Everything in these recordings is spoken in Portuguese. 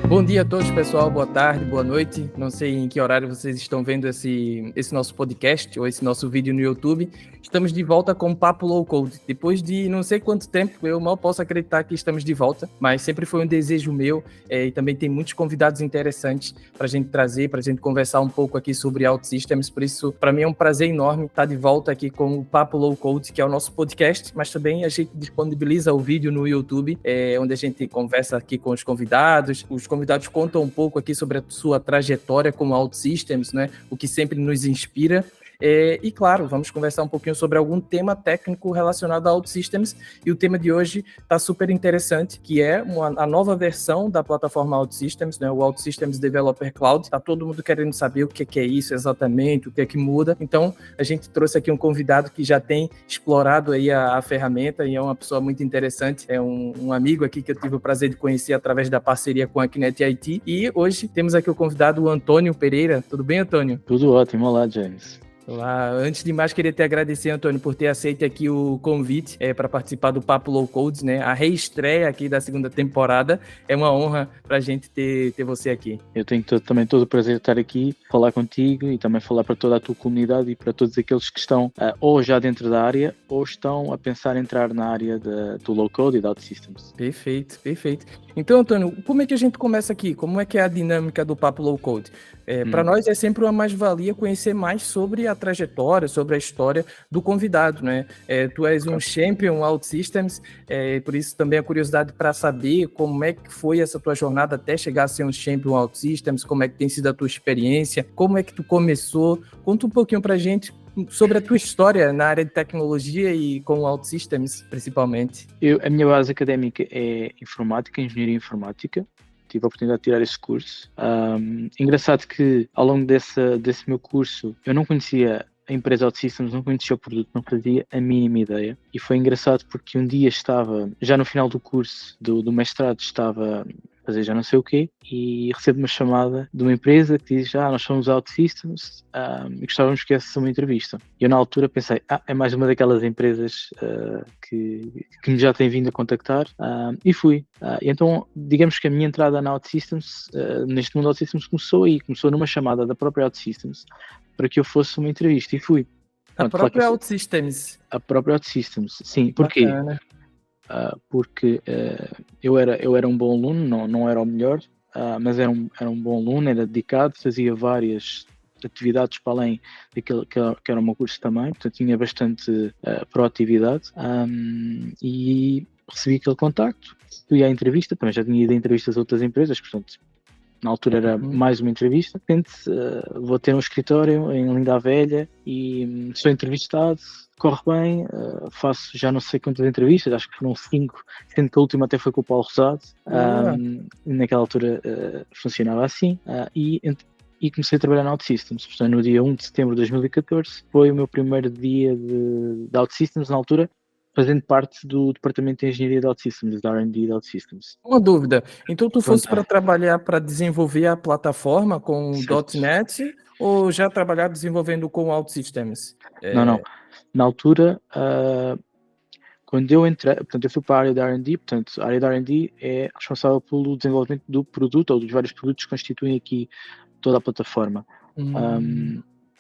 Bom dia a todos, pessoal. Boa tarde, boa noite. Não sei em que horário vocês estão vendo esse nosso podcast ou esse nosso vídeo no YouTube. Estamos de volta com o Papo Low Code. Depois de não sei quanto tempo, eu mal posso acreditar que estamos de volta, mas sempre foi um desejo meu e também tem muitos convidados interessantes para a gente trazer, para a gente conversar um pouco aqui sobre OutSystems. Por isso, para mim é um prazer enorme estar de volta aqui com o Papo Low Code, que é o nosso podcast, mas também a gente disponibiliza o vídeo no YouTube, onde a gente conversa aqui com os convidados. Os convidados contam um pouco aqui sobre a sua trajetória como OutSystems, né? O que sempre nos inspira. E claro, vamos conversar um pouquinho sobre algum tema técnico relacionado a OutSystems, e o tema de hoje está super interessante, que é a nova versão da plataforma OutSystems, né, o OutSystems Developer Cloud. Está todo mundo querendo saber o que é isso exatamente, o que é que muda. Então, a gente trouxe aqui um convidado que já tem explorado aí a ferramenta e é uma pessoa muito interessante, é um amigo aqui que eu tive o prazer de conhecer através da parceria com a Kinet IT, e hoje temos aqui o convidado, o Antônio Pereira. Tudo bem, Antônio? Tudo ótimo. Olá, James. Olá, antes de mais, queria te agradecer, Antônio, por ter aceito aqui o convite para participar do Papo Low Code, né? A reestreia aqui da segunda temporada. É uma honra para a gente ter você aqui. Eu tenho também todo o prazer de estar aqui, falar contigo e também falar para toda a tua comunidade e para todos aqueles que estão ou já dentro da área ou estão a pensar em entrar na área do Low Code e da OutSystems. Perfeito, perfeito. Então, Antônio, como é que a gente começa aqui? Como é que é a dinâmica do Papo Low Code? Para nós é sempre uma mais-valia conhecer mais sobre a trajetória, sobre a história do convidado, né? Tu és um champion OutSystems, por isso também a curiosidade para saber como é que foi essa tua jornada até chegar a ser um champion OutSystems, como é que tem sido a tua experiência, como é que tu começou. Conta um pouquinho para a gente sobre a tua história na área de tecnologia e com OutSystems, principalmente. A minha base académica é informática, engenharia informática. Tive a oportunidade de tirar esse curso. Engraçado que ao longo desse meu curso eu não conhecia a empresa OutSystems, não conhecia o produto, não fazia a mínima ideia. E foi engraçado porque um dia estava, já no final do curso do mestrado, estava a fazer já não sei o quê, e recebo uma chamada de uma empresa que diz: nós somos OutSystems e gostávamos que tivesse uma entrevista. E eu na altura pensei, é mais uma daquelas empresas que me já tem vindo a contactar, e fui. E então, digamos que a minha entrada na OutSystems, neste mundo OutSystems, começou numa chamada da própria OutSystems para que eu fosse uma entrevista, e fui. A própria OutSystems? A própria OutSystems, sim. Porquê? Bacana. Porque eu era um bom aluno, não era o melhor, mas era um bom aluno, era dedicado, fazia várias atividades para além daquilo que era o meu curso também, portanto tinha bastante proatividade, e recebi aquele contacto, fui à entrevista, também já tinha ido a entrevistas a outras empresas, portanto na altura era mais uma entrevista. Vou ter um escritório em Linda a Velha e sou entrevistado, corre bem, faço já não sei quantas entrevistas, acho que foram 5, sendo que a última até foi com o Paulo Rosado. Naquela altura funcionava assim, e comecei a trabalhar na OutSystems. Portanto, no dia 1 de setembro de 2014 foi o meu primeiro dia de OutSystems, na altura fazendo parte do departamento de engenharia de OutSystems, da R&D de OutSystems. Uma dúvida, então tu fosse para trabalhar, para desenvolver a plataforma com o .NET ou já trabalhar desenvolvendo com OutSystems? Não. Na altura, quando eu entrei, portanto, eu fui para a área da R&D, portanto, a área da R&D é responsável pelo desenvolvimento do produto ou dos vários produtos que constituem aqui toda a plataforma.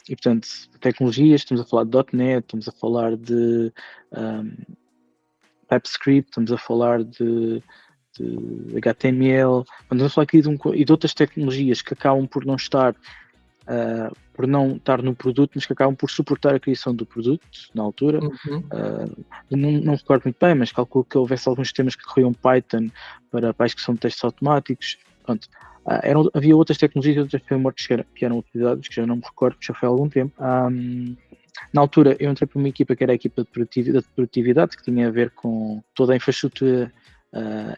E, portanto, tecnologias, estamos a falar de .NET, estamos a falar de TypeScript, estamos a falar de HTML, estamos a falar aqui de outras tecnologias que acabam por não estar no produto, mas que acabam por suportar a criação do produto na altura. Não recordo muito bem, mas calculo que houvesse alguns sistemas que corriam Python para a execução de testes automáticos. Pronto. Havia outras tecnologias, outras frameworks que eram utilizadas, que já não me recordo, que já foi há algum tempo. Na altura eu entrei para uma equipa que era a equipa de produtividade, que tinha a ver com toda a infraestrutura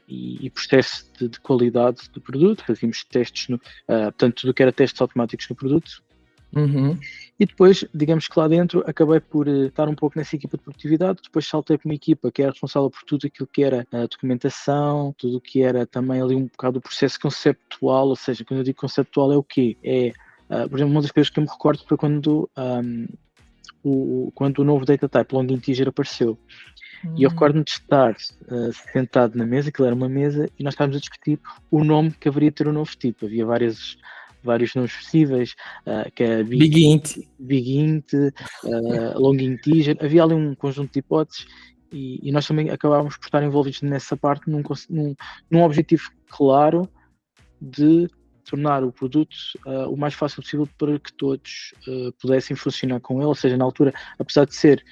e processo de qualidade do produto. Fazíamos testes, portanto tudo que era testes automáticos no produto. E depois, digamos que lá dentro, acabei por estar um pouco nessa equipa de produtividade. Depois saltei para uma equipa que era responsável por tudo aquilo que era a documentação, tudo o que era também ali um bocado o processo conceptual. Ou seja, quando eu digo conceptual é o quê? Por exemplo, uma das coisas que eu me recordo foi quando o novo data type long integer apareceu. E eu recordo-me de estar sentado na mesa, aquilo era uma mesa, e nós estávamos a discutir o nome que haveria de ter o novo tipo. Havia vários nomes possíveis, que é Big Int. Big Int, Long Integer, havia ali um conjunto de hipóteses, e nós também acabávamos por estar envolvidos nessa parte num objetivo claro de tornar o produto o mais fácil possível para que todos pudessem funcionar com ele. Ou seja, na altura, apesar de ser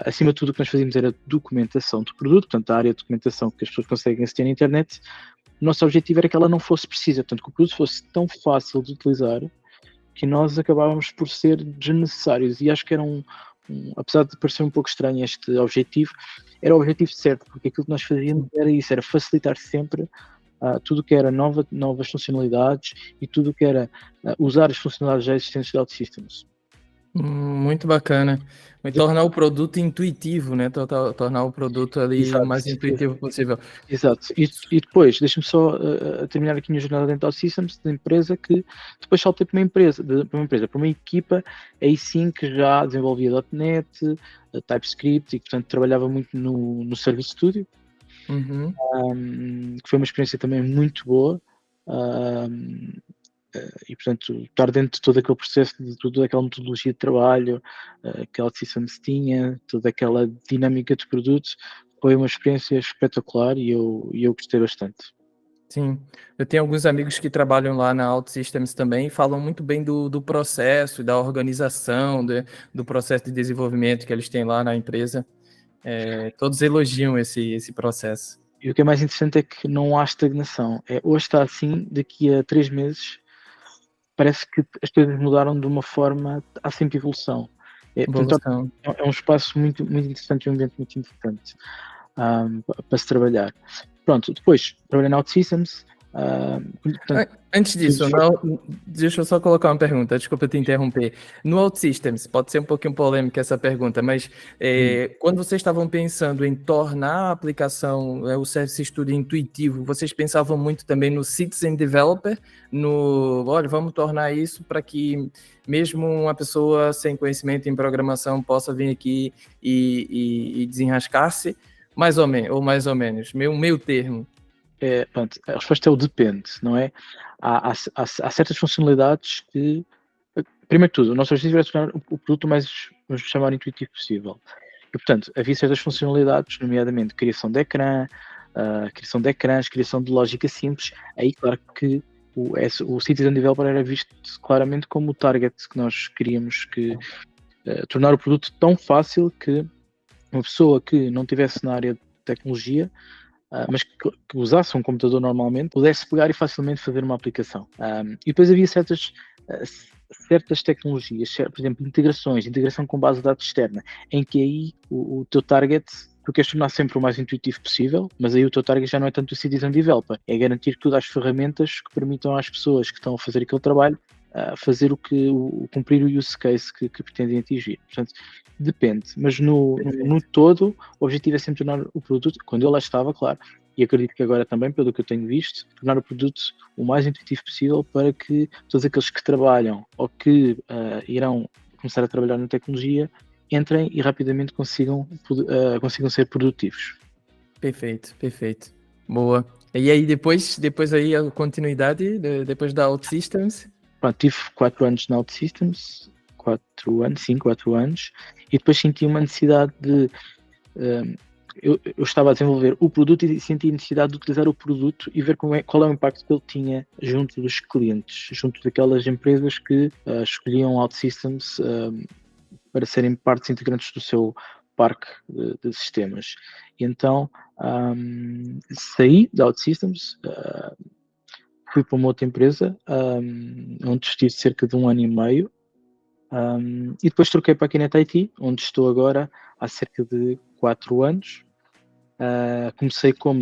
acima de tudo o que nós fazíamos era documentação do produto, portanto a área de documentação que as pessoas conseguem aceder na internet, o nosso objetivo era que ela não fosse precisa, portanto que o produto fosse tão fácil de utilizar que nós acabávamos por ser desnecessários, e acho que era apesar de parecer um pouco estranho este objetivo, era o objetivo certo, porque aquilo que nós fazíamos era isso, era facilitar sempre tudo o que era novas funcionalidades e tudo o que era usar as funcionalidades já existentes de OutSystems. Muito bacana. E tornar o produto intuitivo, né? Tornar o produto ali o mais intuitivo possível. Exato. E depois, deixa-me só terminar aqui a minha jornada dentro do OutSystems, da empresa, que depois saltei para uma equipa, aí sim que já desenvolvia .NET, TypeScript, e portanto trabalhava muito no Service Studio, que foi uma experiência também muito boa. E portanto estar dentro de todo aquele processo, de toda aquela metodologia de trabalho que a OutSystems tinha, toda aquela dinâmica de produtos, foi uma experiência espetacular, e eu gostei bastante. Sim, eu tenho alguns amigos que trabalham lá na OutSystems também e falam muito bem do processo, da organização, do processo de desenvolvimento que eles têm lá na empresa. Todos elogiam esse processo. E o que é mais interessante é que não há estagnação. Hoje está assim, daqui a 3 meses parece que as coisas mudaram de uma forma, há sempre evolução. Portanto, é um espaço muito, muito interessante, um ambiente muito interessante para se trabalhar. Pronto, depois trabalhei na OutSystems. Antes disso, deixa eu só colocar uma pergunta, desculpa te interromper. No OutSystems, pode ser um pouquinho polêmica essa pergunta, mas quando vocês estavam pensando em tornar a aplicação, o Service Studio intuitivo, vocês pensavam muito também no Citizen Developer, olha, vamos tornar isso para que mesmo uma pessoa sem conhecimento em programação possa vir aqui e desenrascar-se, mais ou menos, meio termo. Pronto, a resposta é o depende, não é? Há certas funcionalidades que, primeiro de tudo, o nosso objetivo era tornar o produto o mais, vamos chamar, intuitivo possível. E, portanto, havia certas funcionalidades, nomeadamente criação de ecrã, criação de ecrãs, criação de lógica simples. Aí, claro que o Citizen Developer era visto claramente como o target que nós queríamos, tornar o produto tão fácil que uma pessoa que não estivesse na área de tecnologia, mas que usasse um computador normalmente, pudesse pegar e facilmente fazer uma aplicação. E depois havia certas tecnologias, por exemplo, integração com base de dados externa, em que aí o teu target, tu queres tornar sempre o mais intuitivo possível, mas aí o teu target já não é tanto o Citizen Developer, é garantir que tu dás ferramentas que permitam às pessoas que estão a fazer aquele trabalho fazer cumprir o use case que pretendem atingir. Portanto, depende, mas no todo, o objetivo é sempre tornar o produto, quando eu lá estava, claro, e acredito que agora também, pelo que eu tenho visto, tornar o produto o mais intuitivo possível para que todos aqueles que trabalham ou que irão começar a trabalhar na tecnologia entrem e rapidamente consigam ser produtivos. Perfeito. Boa. E aí, depois aí a continuidade, depois da OutSystems? Pronto, tive 4 anos na OutSystems, 4 anos, e depois senti uma necessidade de... eu estava a desenvolver o produto e senti a necessidade de utilizar o produto e ver qual é o impacto que ele tinha junto dos clientes, junto daquelas empresas que escolhiam OutSystems para serem partes integrantes do seu parque de sistemas. E então saí da OutSystems, fui para uma outra empresa, onde estive cerca de 1 ano e meio, e depois troquei para a Kinet IT, onde estou agora há cerca de 4 anos.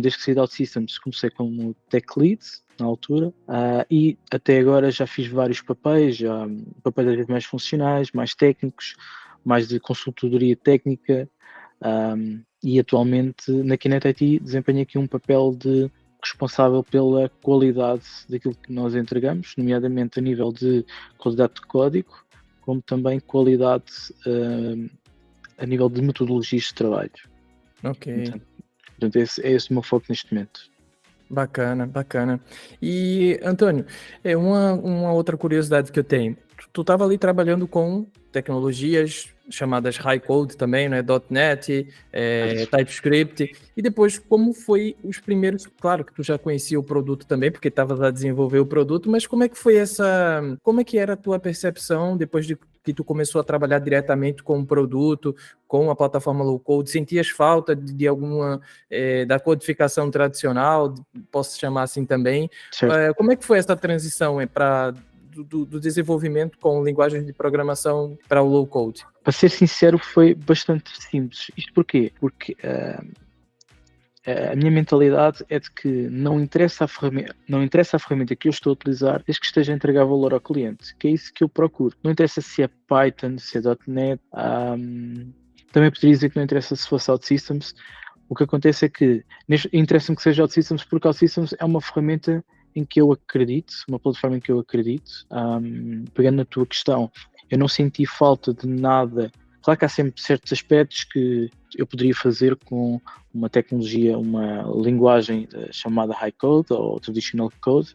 Desde que saí da OutSystems, comecei como Tech Lead, na altura, e até agora já fiz vários papéis às vezes mais funcionais, mais técnicos, mais de consultoria técnica, e atualmente na Kinet IT desempenho aqui um papel de responsável pela qualidade daquilo que nós entregamos, nomeadamente a nível de qualidade de código, como também qualidade a nível de metodologias de trabalho. Ok. Portanto, é esse o meu foco neste momento. Bacana, bacana. E, Antônio, uma outra curiosidade que eu tenho. Tu estava ali trabalhando com tecnologias chamadas High Code também, né? .NET, TypeScript. E depois, como foi os primeiros... Claro que tu já conhecia o produto também, porque estavas a desenvolver o produto, mas como é que foi como é que era a tua percepção depois de que tu começou a trabalhar diretamente com o produto, com a plataforma Low Code? Sentias falta de alguma... da codificação tradicional, posso chamar assim também? Como é que foi essa transição do desenvolvimento com linguagens de programação para o low code? Para ser sincero, foi bastante simples. Isto porquê? Porque a minha mentalidade é de que não interessa a ferramenta que eu estou a utilizar, desde que esteja a entregar valor ao cliente, que é isso que eu procuro. Não interessa se é Python, se é .NET, também poderia dizer que não interessa se fosse OutSystems. O que acontece é que interessa-me que seja OutSystems, porque OutSystems é uma ferramenta em que eu acredito, uma plataforma em que eu acredito. Pegando na tua questão, eu não senti falta de nada. Claro que há sempre certos aspectos que eu poderia fazer com uma tecnologia, uma linguagem chamada High Code ou Traditional Code,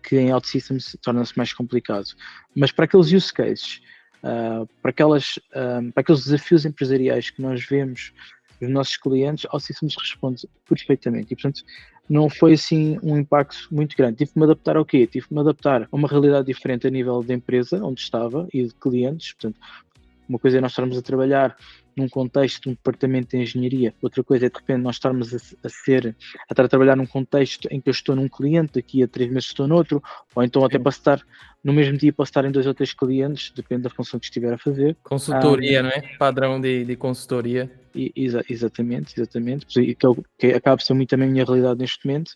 que em OutSystems torna-se mais complicado. Mas para aqueles use cases, para aqueles desafios empresariais que nós vemos dos nossos clientes, OutSystems responde perfeitamente. E, portanto, não foi assim um impacto muito grande. Tive que me adaptar ao quê? Tive que me adaptar a uma realidade diferente a nível de empresa, onde estava, e de clientes. Portanto, uma coisa é nós estarmos a trabalhar num contexto de um departamento de engenharia, outra coisa é de repente nós estarmos a estar a trabalhar num contexto em que eu estou num cliente, daqui a 3 meses estou noutro, ou então até posso estar no mesmo dia, posso estar em 2 ou 3 clientes, depende da função que estiver a fazer. Consultoria, não é? Padrão de consultoria. Exatamente, que acaba por ser muito também a minha realidade neste momento.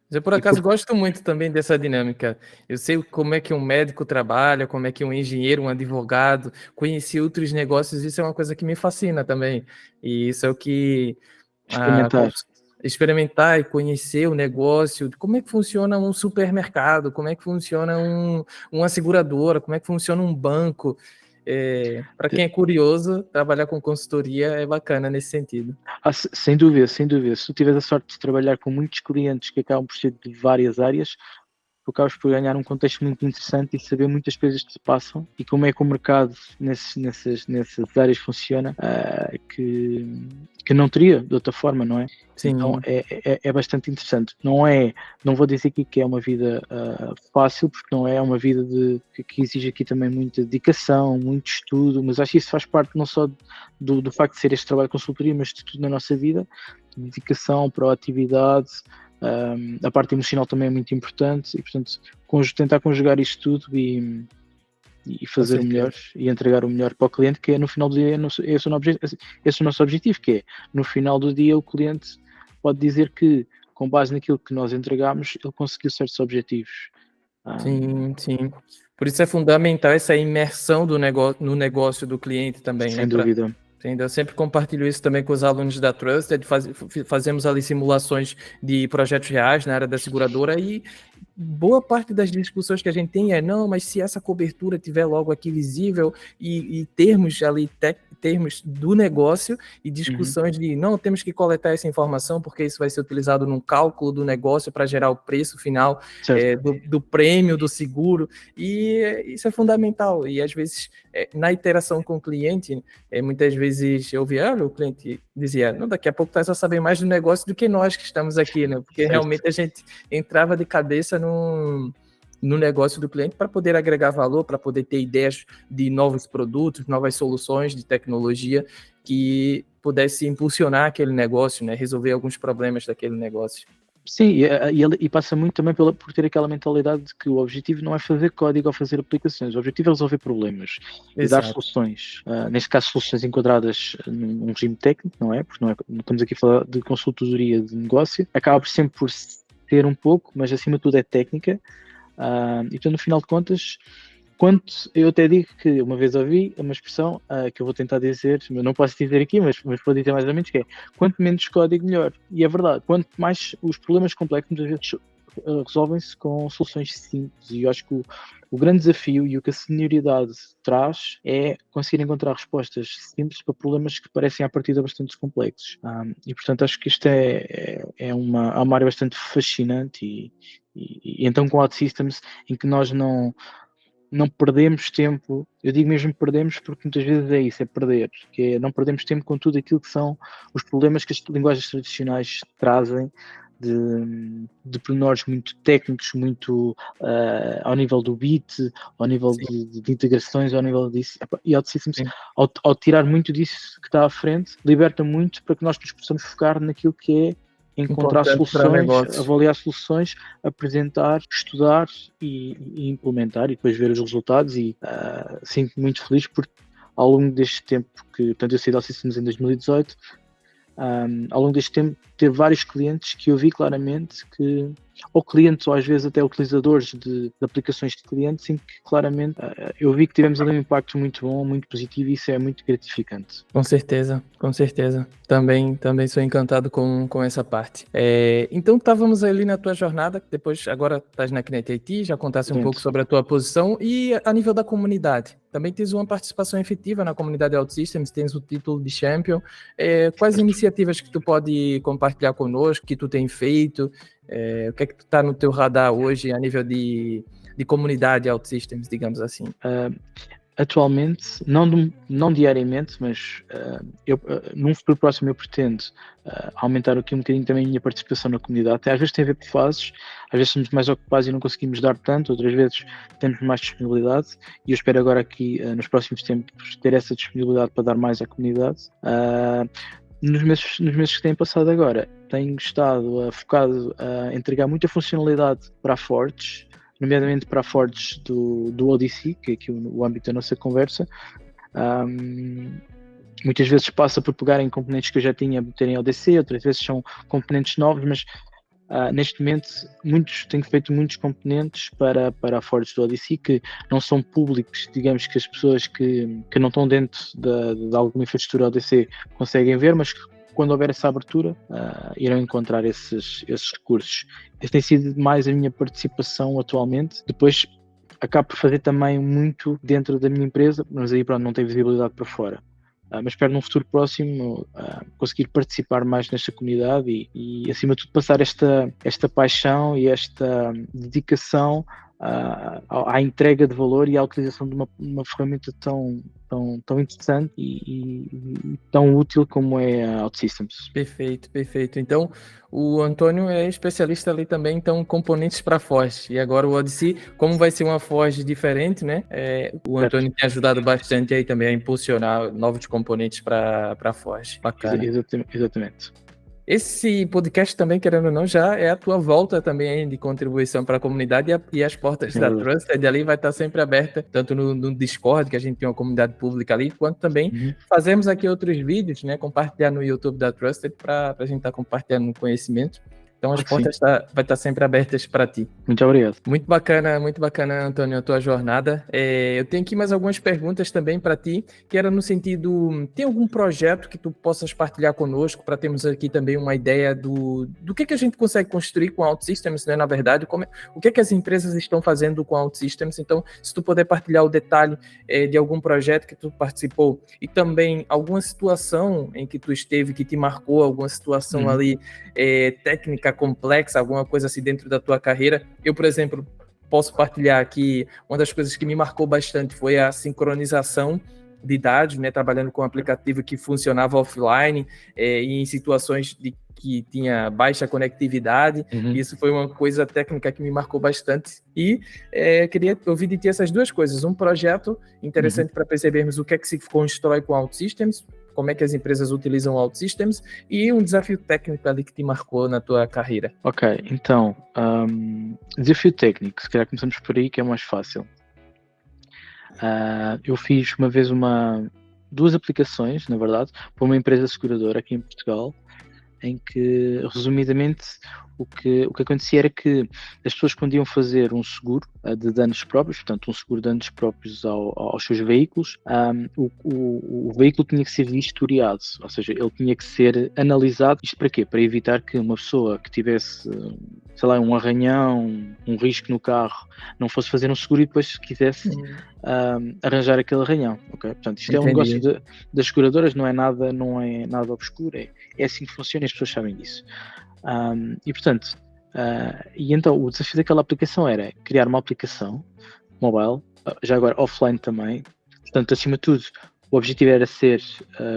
Eu, por acaso, gosto muito também dessa dinâmica. Eu sei como é que um médico trabalha, como é que um engenheiro, um advogado, conheci outros negócios, isso é uma coisa que me fascina também. E isso é o que... experimentar e conhecer o negócio, como é que funciona um supermercado, como é que funciona uma seguradora, como é que funciona um banco. Para quem é curioso, trabalhar com consultoria é bacana nesse sentido. Sem dúvida, sem dúvida. Se tu tiveres a sorte de trabalhar com muitos clientes que acabam por ser de várias áreas, tu acabas por ganhar um contexto muito interessante e saber muitas coisas que se passam e como é que o mercado nessas áreas funciona, que não teria de outra forma, não é? Sim. Então é bastante interessante. Não vou dizer aqui que é uma vida fácil, porque não é uma vida que exige aqui também muita dedicação, muito estudo, mas acho que isso faz parte não só do facto de ser este trabalho de consultoria, mas de tudo na nossa vida, dedicação, proatividade. A parte emocional também é muito importante e, portanto, tentar conjugar isto tudo e fazer o melhor e entregar o melhor para o cliente, que é no final do dia esse é o nosso objetivo, que é no final do dia o cliente pode dizer que, com base naquilo que nós entregamos, ele conseguiu certos objetivos. Sim, sim. Por isso é fundamental essa imersão no negócio do cliente também, sem dúvida. Eu sempre compartilho isso também com os alunos da Trusted, fazemos ali simulações de projetos reais na área da seguradora e boa parte das discussões que a gente tem não, mas se essa cobertura tiver logo aqui visível e termos ali termos do negócio e discussões de não, temos que coletar essa informação porque isso vai ser utilizado no cálculo do negócio para gerar o preço final do prêmio do seguro, e isso é fundamental. E às vezes na interação com o cliente, muitas vezes eu via, o cliente dizia, não, daqui a pouco tu vai saber mais do negócio do que nós que estamos aqui, né? Porque realmente a gente entrava de cabeça no negócio do cliente para poder agregar valor, para poder ter ideias de novos produtos, novas soluções de tecnologia que pudesse impulsionar aquele negócio, né? Resolver alguns problemas daquele negócio. Sim, e passa muito também por ter aquela mentalidade de que o objetivo não é fazer código ou fazer aplicações, o objetivo é resolver problemas. Exato. E dar soluções, neste caso soluções enquadradas num regime técnico, não é? Porque não estamos aqui a falar de consultoria de negócio, acaba sempre por ter um pouco, mas acima de tudo é técnica, e portanto no final de contas, eu até digo que uma vez ouvi uma expressão que eu vou tentar dizer, não posso dizer aqui, mas vou dizer mais ou menos, que é quanto menos código melhor, e é verdade, quanto mais os problemas complexos, muitas vezes resolvem-se com soluções simples, e eu acho que o grande desafio e o que a senioridade traz é conseguir encontrar respostas simples para problemas que parecem à partida bastante complexos. E portanto acho que isto é uma área bastante fascinante, e então com OutSystems, em que nós não perdemos tempo. Eu digo mesmo perdemos porque muitas vezes é isso, é perder, que é não perdemos tempo com tudo aquilo que são os problemas que as linguagens tradicionais trazem, de pormenores muito técnicos, muito ao nível do bit, ao nível de integrações, ao nível disso. E OutSystems, ao tirar muito disso que está à frente, liberta muito para que nós nos possamos focar naquilo que é encontrar soluções, avaliar soluções, apresentar, estudar e implementar, e depois ver os resultados. E sinto-me muito feliz porque ao longo deste tempo, portanto eu saí da OutSystems em 2018, ao longo deste tempo teve vários clientes que eu vi claramente que, ou clientes ou às vezes até utilizadores de aplicações de clientes, em que claramente eu vi que tivemos ali um impacto muito bom, muito positivo, e isso é muito gratificante. Com certeza, com certeza. Também sou encantado com essa parte. Então estávamos ali na tua jornada, depois agora estás na Knet IT, já contaste um pouco sobre a tua posição, e a nível da comunidade. Também tens uma participação efetiva na comunidade OutSystems, tens o título de Champion. Quais iniciativas que tu pode compartilhar conosco, que tu tem feito? O que é que tu está no teu radar hoje a nível de comunidade OutSystems, digamos assim? Atualmente, não diariamente, mas num futuro próximo eu pretendo aumentar aqui um bocadinho também a minha participação na comunidade. Às vezes tem a ver com fases, às vezes somos mais ocupados e não conseguimos dar tanto, outras vezes temos mais disponibilidade, e eu espero agora aqui, nos próximos tempos, ter essa disponibilidade para dar mais à comunidade. Nos meses que têm passado agora, tenho estado focado a entregar muita funcionalidade para a Forge, nomeadamente para a Forge do ODC, que é aqui o âmbito da nossa conversa. Muitas vezes passa por pegar em componentes que eu já tinha, meter em ODC, outras vezes são componentes novos, mas neste momento tenho feito muitos componentes para a Forge do ODC que não são públicos, digamos que as pessoas que não estão dentro de alguma infraestrutura ODC conseguem ver, mas que quando houver essa abertura, irão encontrar esses recursos. Essa tem sido mais a minha participação atualmente. Depois acabo por fazer também muito dentro da minha empresa, mas aí pronto, não tem visibilidade para fora. Mas espero num futuro próximo conseguir participar mais nesta comunidade e acima de tudo passar esta paixão e esta dedicação à entrega de valor e à utilização de uma ferramenta tão interessante e tão útil como é a OutSystems. Perfeito. Então, o Antônio é especialista ali também, então, componentes para Forge. E agora o Odyssey, como vai ser uma Forge diferente, né? O Antônio tem ajudado bastante aí também a impulsionar novos componentes para Forge. Bacana. Exatamente. Esse podcast também, querendo ou não, já é a tua volta também de contribuição para a comunidade, e as portas da Trusted ali vai estar sempre aberta, tanto no Discord, que a gente tem uma comunidade pública ali, quanto também fazemos aqui outros vídeos, né, compartilhar no YouTube da Trusted para a gente estar compartilhando conhecimento. Então as portas vai estar sempre abertas para ti. Muito obrigado. Muito bacana, Antônio, a tua jornada. Eu tenho aqui mais algumas perguntas também para ti, que era no sentido, tem algum projeto que tu possas partilhar conosco para termos aqui também uma ideia do que a gente consegue construir com a OutSystems, né, na verdade, o que as empresas estão fazendo com a OutSystems. Então, se tu puder partilhar o detalhe de algum projeto que tu participou e também alguma situação em que tu esteve que te marcou, alguma situação ali técnica complexa, alguma coisa assim dentro da tua carreira. Eu, por exemplo, posso partilhar que uma das coisas que me marcou bastante foi a sincronização de dados, né, trabalhando com um aplicativo que funcionava offline e em situações que tinha baixa conectividade. Isso foi uma coisa técnica que me marcou bastante. E queria ouvir de ti essas duas coisas. Um projeto interessante para percebermos o que é que se constrói com OutSystems, como é que as empresas utilizam o OutSystems, e um desafio técnico ali que te marcou na tua carreira. Ok, então, desafio técnico, se calhar começamos por aí, que é mais fácil. Eu fiz uma vez duas aplicações, na verdade, para uma empresa seguradora aqui em Portugal, em que, resumidamente, o que acontecia era que as pessoas quando iam fazer um seguro de danos próprios, portanto um seguro de danos próprios aos seus veículos, o veículo tinha que ser vistoriado, ou seja, ele tinha que ser analisado. Isto para quê? Para evitar que uma pessoa que tivesse, sei lá, um arranhão, um risco no carro, não fosse fazer um seguro e depois quisesse arranjar aquele arranhão. Okay? Portanto, isto é um negócio das seguradoras, não é nada obscuro, é assim que funciona e as pessoas sabem disso. E portanto, e então o desafio daquela aplicação era criar uma aplicação mobile, já agora offline também. Portanto, acima de tudo, o objetivo era ser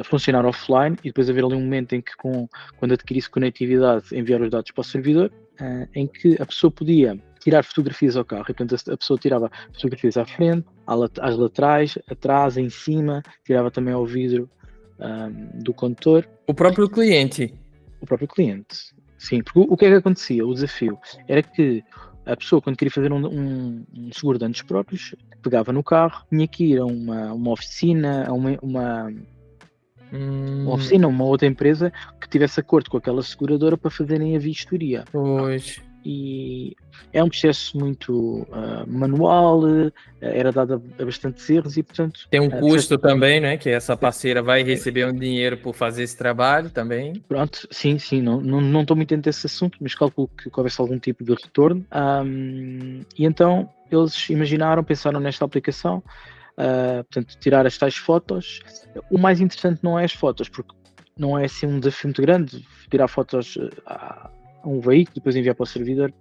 funcionar offline e depois haver ali um momento em que, quando adquirisse conectividade, enviar os dados para o servidor, em que a pessoa podia tirar fotografias ao carro, e portanto a pessoa tirava fotografias à frente, às laterais, atrás, em cima, tirava também ao vidro do condutor. O próprio cliente. O próprio cliente, sim. Porque o que é que acontecia? O desafio era que a pessoa, quando queria fazer um seguro de danos próprios, pegava no carro, tinha que ir a uma oficina, a uma oficina, uma outra empresa que tivesse acordo com aquela seguradora para fazerem a vistoria. Pois. E é um processo muito manual, era dado a bastantes erros e, portanto... Tem um custo também, né? Que essa parceira vai receber um dinheiro por fazer esse trabalho também. Pronto, sim, não estou muito dentro desse assunto, mas calculo que houvesse algum tipo de retorno. E então eles pensaram nesta aplicação, portanto, tirar as tais fotos. O mais interessante não é as fotos, porque não é assim um desafio muito grande, tirar fotos a um veículo, depois enviar para o servidor.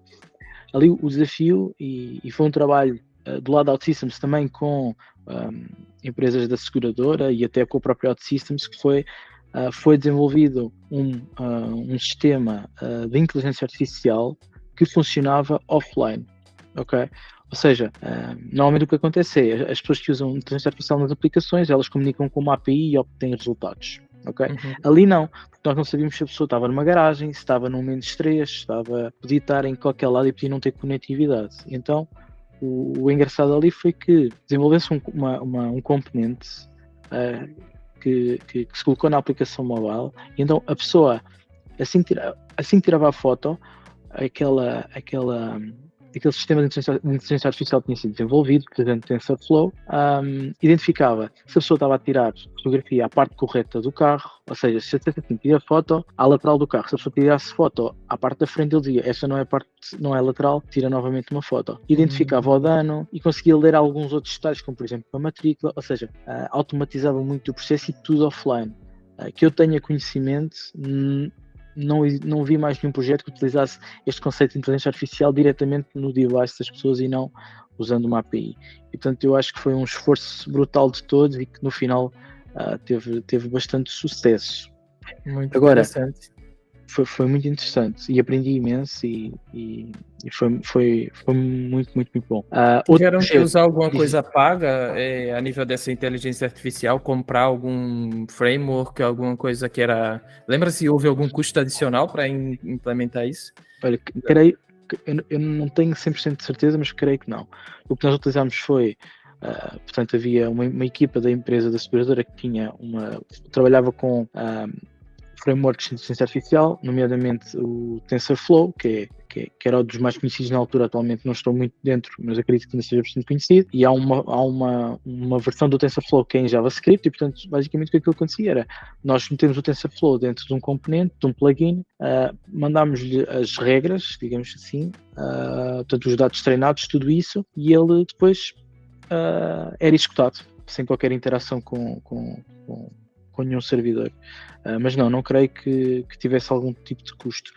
Ali o desafio, e foi um trabalho do lado da OutSystems também com empresas da seguradora e até com o próprio OutSystems, que foi desenvolvido um sistema de inteligência artificial que funcionava offline, ok? Ou seja, normalmente o que acontece é as pessoas que usam inteligência artificial nas aplicações, elas comunicam com uma API e obtêm resultados. Okay? Ali não, porque nós não sabíamos se a pessoa estava numa garagem, se estava num -3, podia estar em qualquer lado e podia não ter conectividade. Então, o engraçado ali foi que desenvolveu-se um componente que se colocou na aplicação mobile, e então a pessoa, assim que tirava a foto, aquele sistema de inteligência artificial tinha sido desenvolvido, portanto TensorFlow, identificava se a pessoa estava a tirar fotografia à parte correta do carro, ou seja, se a tira foto à lateral do carro, se a pessoa tirasse foto à parte da frente, ele dizia, esta não é lateral, tira novamente uma foto. Identificava o dano e conseguia ler alguns outros detalhes, como por exemplo a matrícula, ou seja, automatizava muito o processo e tudo offline. Que eu tenha conhecimento, não vi mais nenhum projeto que utilizasse este conceito de inteligência artificial diretamente no device das pessoas e não usando uma API. E, portanto, eu acho que foi um esforço brutal de todos e que no final teve bastante sucesso. Muito interessante. Foi muito interessante e aprendi imenso e foi muito, muito, muito bom. Tiveram que usar alguma coisa paga a nível dessa inteligência artificial, comprar algum framework, alguma coisa que era... Lembra se houve algum custo adicional para implementar isso? Olha, creio, eu não tenho 100% de certeza, mas creio que não. O que nós utilizámos foi... portanto, havia uma equipa da empresa da seguradora que trabalhava com frameworks de inteligência artificial, nomeadamente o TensorFlow, que era um dos mais conhecidos na altura. Atualmente não estou muito dentro, mas acredito que ainda seja bastante conhecido. E há uma versão do TensorFlow que é em JavaScript e, portanto, basicamente o que aquilo acontecia era, nós metemos o TensorFlow dentro de um componente, de um plugin, mandámos-lhe as regras, digamos assim, portanto, os dados treinados, tudo isso, e ele depois era executado, sem qualquer interação com nenhum servidor. Mas não creio que tivesse algum tipo de custo.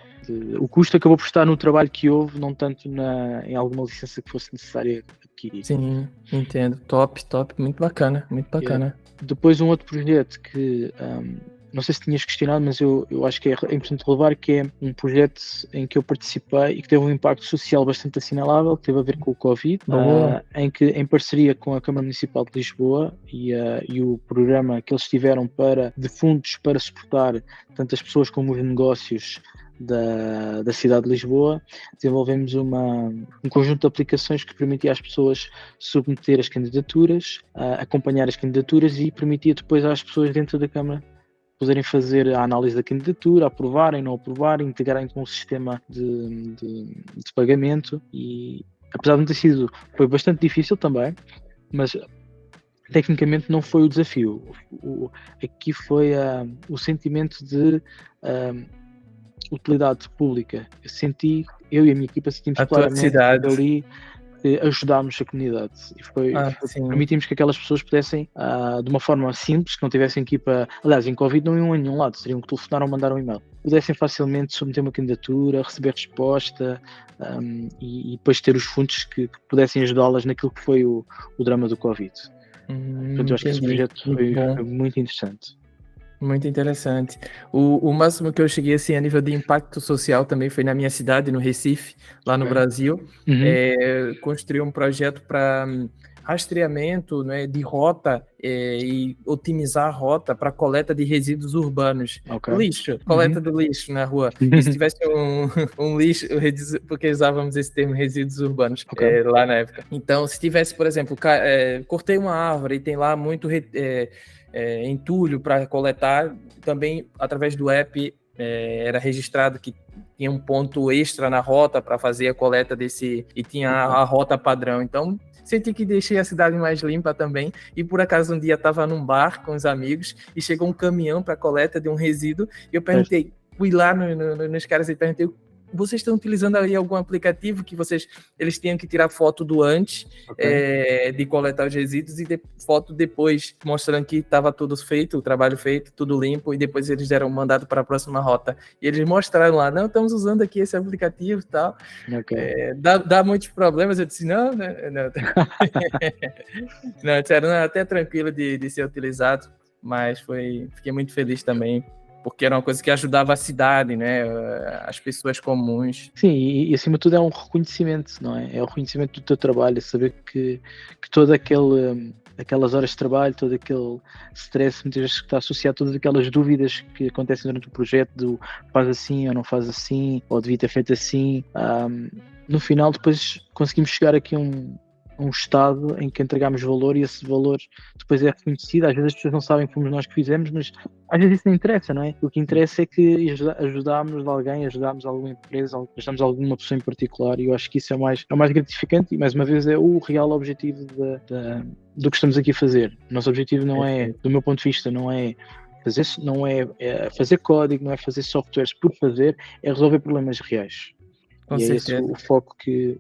O custo acabou por estar no trabalho que houve, não tanto em alguma licença que fosse necessária adquirir. Sim, entendo. Top, muito bacana, muito bacana. Yeah. Depois um outro projeto que não sei se tinhas questionado, mas eu acho que é importante relevar, que é um projeto em que eu participei e que teve um impacto social bastante assinalável, que teve a ver com o Covid, em que, em parceria com a Câmara Municipal de Lisboa e o programa que eles tiveram de fundos para suportar tanto as pessoas como os negócios da cidade de Lisboa, desenvolvemos um conjunto de aplicações que permitia às pessoas submeter as candidaturas, acompanhar as candidaturas e permitia depois às pessoas dentro da Câmara poderem fazer a análise da candidatura, aprovarem, não aprovarem, integrarem com o sistema de pagamento. E apesar de não ter sido, foi bastante difícil também, mas tecnicamente não foi o desafio. Aqui foi o sentimento de utilidade pública. Eu e a minha equipa sentimos claramente ali que ajudámos a comunidade. E permitimos que aquelas pessoas pudessem, de uma forma simples, que não tivessem que ir para... Aliás, em Covid não iam a nenhum lado, teriam que telefonar ou mandar um e-mail. Pudessem facilmente submeter uma candidatura, receber resposta e depois ter os fundos que pudessem ajudá-las naquilo que foi o drama do Covid. Portanto, eu acho que esse projeto foi muito interessante. Muito interessante. O máximo que eu cheguei assim, a nível de impacto social também foi na minha cidade, no Recife, lá no Brasil. Construí um projeto para rastreamento, né, de rota e otimizar a rota para coleta de resíduos urbanos. Lixo, coleta do lixo na rua. E se tivesse um lixo, porque usávamos esse termo resíduos urbanos lá na época. Então, se tivesse, por exemplo, cortei uma árvore e tem lá muito entulho para coletar, também através do app era registrado que tinha um ponto extra na rota para fazer a coleta desse, e tinha a rota padrão. Então, senti que deixei a cidade mais limpa também, e por acaso um dia estava num bar com os amigos e chegou um caminhão para coleta de um resíduo, e eu perguntei, fui lá nos caras e perguntei, vocês estão utilizando aí algum aplicativo que eles tenham que tirar foto do antes de coletar os resíduos e foto depois, mostrando que estava tudo feito, o trabalho feito, tudo limpo, e depois eles deram mandado para a próxima rota. E eles mostraram lá, não, estamos usando aqui esse aplicativo e tal. Dá muitos problemas. Eu disse, não. Não, disseram, não, até tranquilo de ser utilizado, mas fiquei muito feliz também, porque era uma coisa que ajudava a cidade, né? As pessoas comuns. Sim, e acima de tudo é um reconhecimento, não é? É o reconhecimento do teu trabalho, saber que todo aquelas horas de trabalho, todo aquele stress muitas vezes que está associado a todas aquelas dúvidas que acontecem durante o projeto, do faz assim ou não faz assim, ou devia ter feito assim. No final depois conseguimos chegar aqui a um estado em que entregamos valor, e esse valor depois é reconhecido. Às vezes as pessoas não sabem que fomos nós que fizemos, mas às vezes isso não interessa, não é? O que interessa é que ajudámos alguém, ajudámos alguma empresa, ajudámos alguma pessoa em particular, e eu acho que isso é o mais gratificante, e mais uma vez é o real objetivo do que estamos aqui a fazer. O nosso objetivo não é, do meu ponto de vista, não é fazer código, não é fazer softwares por fazer, é resolver problemas reais. Com e certeza. É esse o foco que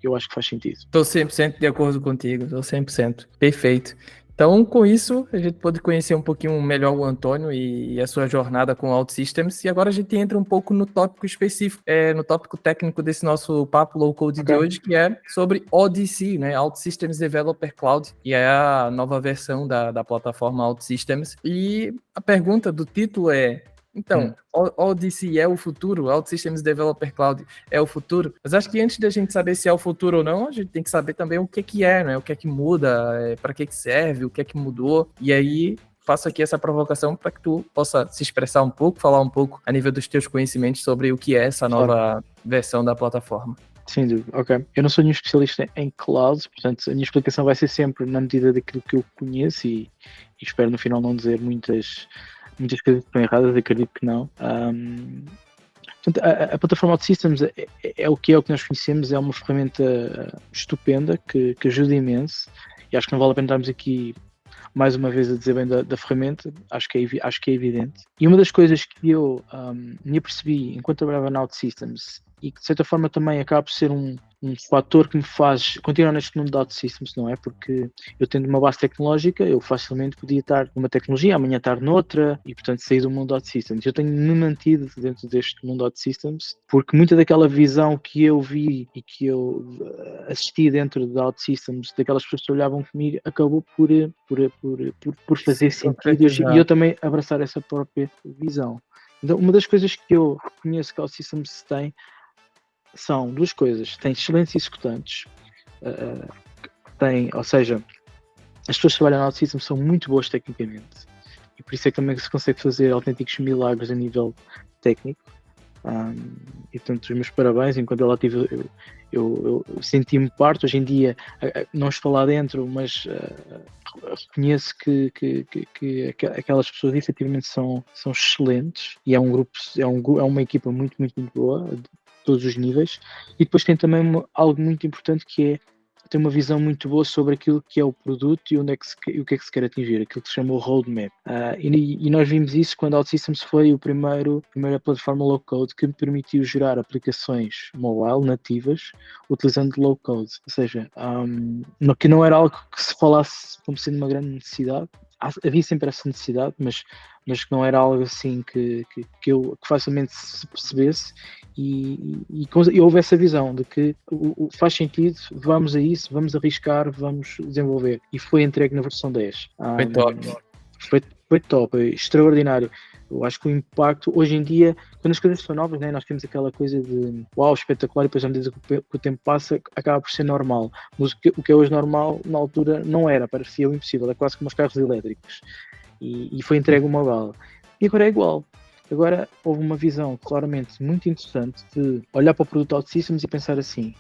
eu acho que faz sentido. Estou 100% de acordo contigo, estou 100%. Perfeito. Então, com isso, a gente pode conhecer um pouquinho melhor o Antônio e a sua jornada com o OutSystems, e agora a gente entra um pouco no tópico específico, no tópico técnico desse nosso papo low code de hoje, que é sobre ODC, né? OutSystems Developer Cloud, que é a nova versão da plataforma OutSystems. E a pergunta do título é: então, ODC é o futuro? OutSystems Developer Cloud é o futuro? Mas acho que antes da gente saber se é o futuro ou não, a gente tem que saber também o que é, né? O que é que muda, para que serve, o que é que mudou. E aí, faço aqui essa provocação para que tu possa se expressar um pouco, falar um pouco a nível dos teus conhecimentos sobre o que é essa nova versão da plataforma. Sem dúvida, ok. Eu não sou nenhum especialista em cloud, portanto a minha explicação vai ser sempre na medida daquilo que eu conheço, e espero no final não dizer muitas coisas que estão erradas, acredito que não. Portanto, a plataforma OutSystems é o que nós conhecemos, é uma ferramenta estupenda que ajuda imenso, e acho que não vale a pena estarmos aqui mais uma vez a dizer bem da ferramenta, acho que é evidente. E uma das coisas que eu me apercebi enquanto trabalhava na OutSystems, e que de certa forma também acaba por ser um fator que me faz continuar neste mundo de OutSystems, não é? Porque eu tendo uma base tecnológica, eu facilmente podia estar numa tecnologia, amanhã estar noutra, e portanto sair do mundo de OutSystems. Eu tenho-me mantido dentro deste mundo de OutSystems, porque muita daquela visão que eu vi e que eu assisti dentro de OutSystems, daquelas pessoas que trabalhavam comigo, acabou por fazer sentido, e eu também abraçar essa própria visão. Então, uma das coisas que eu reconheço que a OutSystems tem são duas coisas: tem excelentes executantes, ou seja, as pessoas que trabalham na OutSystems são muito boas tecnicamente, e por isso é que também se consegue fazer autênticos milagres a nível técnico. E portanto, os meus parabéns. Enquanto eu lá tive, eu senti-me parte. Hoje em dia, não estou lá dentro, mas reconheço que aquelas pessoas efetivamente são excelentes, e é um grupo, é uma equipa muito, muito, muito boa, de todos os níveis. E depois tem também algo muito importante, que é tem uma visão muito boa sobre aquilo que é o produto e onde é que o que é que se quer atingir, aquilo que se chama o roadmap. E nós vimos isso quando a OutSystems foi a primeira plataforma low-code que me permitiu gerar aplicações mobile nativas utilizando low-code. Ou seja, que não era algo que se falasse como sendo uma grande necessidade. Havia sempre essa necessidade, mas que não era algo assim que facilmente se percebesse, e houve essa visão de que faz sentido, vamos a isso, vamos arriscar, vamos desenvolver, e foi entregue na versão 10. Foi top. Foi top, extraordinário. Eu acho que o impacto, hoje em dia, quando as coisas são novas, né, nós temos aquela coisa de uau, espetacular, e depois à medida que o tempo passa, acaba por ser normal. Mas o que é hoje normal, na altura, não era, parecia o impossível, é quase como os carros elétricos. E foi entregue uma bala. E agora é igual. Agora houve uma visão claramente muito interessante de olhar para o produto OutSystems e pensar assim,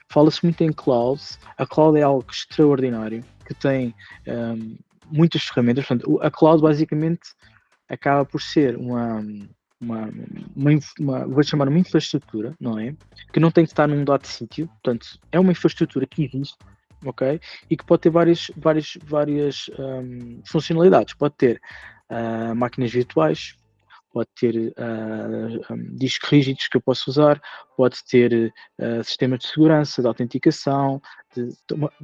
fala-se muito em cloud. A cloud é algo extraordinário, que tem muitas ferramentas. Portanto, a cloud basicamente acaba por ser vou chamar uma infraestrutura, não é? Que não tem que estar num dado sítio. Portanto, é uma infraestrutura que existe, ok? E que pode ter várias funcionalidades. Pode ter máquinas virtuais, pode ter discos rígidos que eu posso usar, pode ter sistemas de segurança, de autenticação, de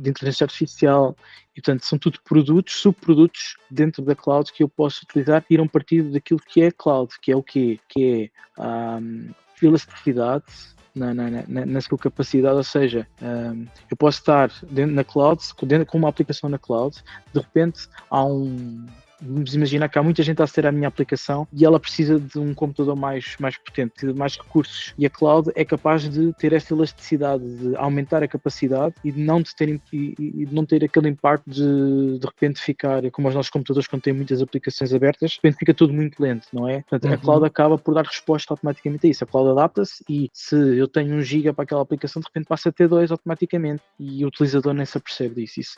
inteligência artificial, e portanto são tudo produtos, subprodutos dentro da cloud que eu posso utilizar, e irão partir daquilo que é cloud, que é o quê? Que é elasticidade na sua capacidade. Ou seja, eu posso estar dentro na cloud, com uma aplicação na cloud, de repente vamos imaginar que há muita gente a aceder à minha aplicação e ela precisa de um computador mais potente, precisa de mais recursos, e a cloud é capaz de ter essa elasticidade, de aumentar a capacidade e de não ter aquele impacto de repente ficar como os nossos computadores quando têm muitas aplicações abertas, de repente fica tudo muito lento, não é? Portanto, a cloud acaba por dar resposta automaticamente a isso. A cloud adapta-se, e se eu tenho 1 GB para aquela aplicação, de repente passa a ter 2 automaticamente, e o utilizador nem se apercebe disso.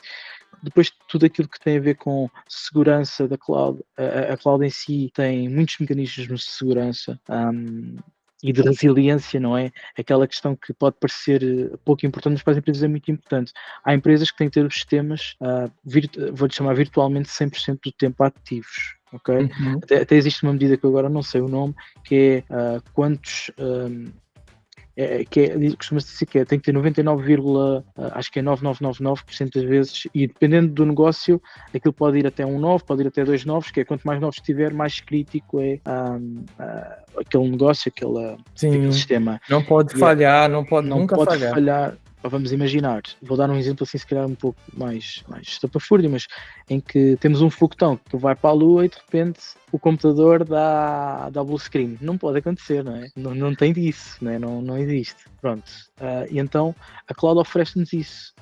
Depois, tudo aquilo que tem a ver com segurança da cloud, a cloud em si tem muitos mecanismos de segurança e de resiliência, não é? Aquela questão que pode parecer pouco importante, mas para as empresas é muito importante. Há empresas que têm que ter os sistemas, vou-lhe chamar virtualmente 100% do tempo ativos. Okay? Até existe uma medida que eu agora não sei o nome, que é quantos... costuma-se dizer que tem que ter 99,9999% das vezes, e dependendo do negócio, aquilo pode ir até 1 9, pode ir até 2 novos, que é quanto mais novos tiver, mais crítico é aquele negócio, aquele sistema. Não pode falhar, não pode nunca falhar. Vamos imaginar, vou dar um exemplo assim, se calhar um pouco mais estapafúrdio, mas em que temos um foguetão que vai para a Lua e de repente o computador dá blue screen. Não pode acontecer, não é? Não tem disso, não é? Não existe. Pronto. E então a cloud oferece-nos isso.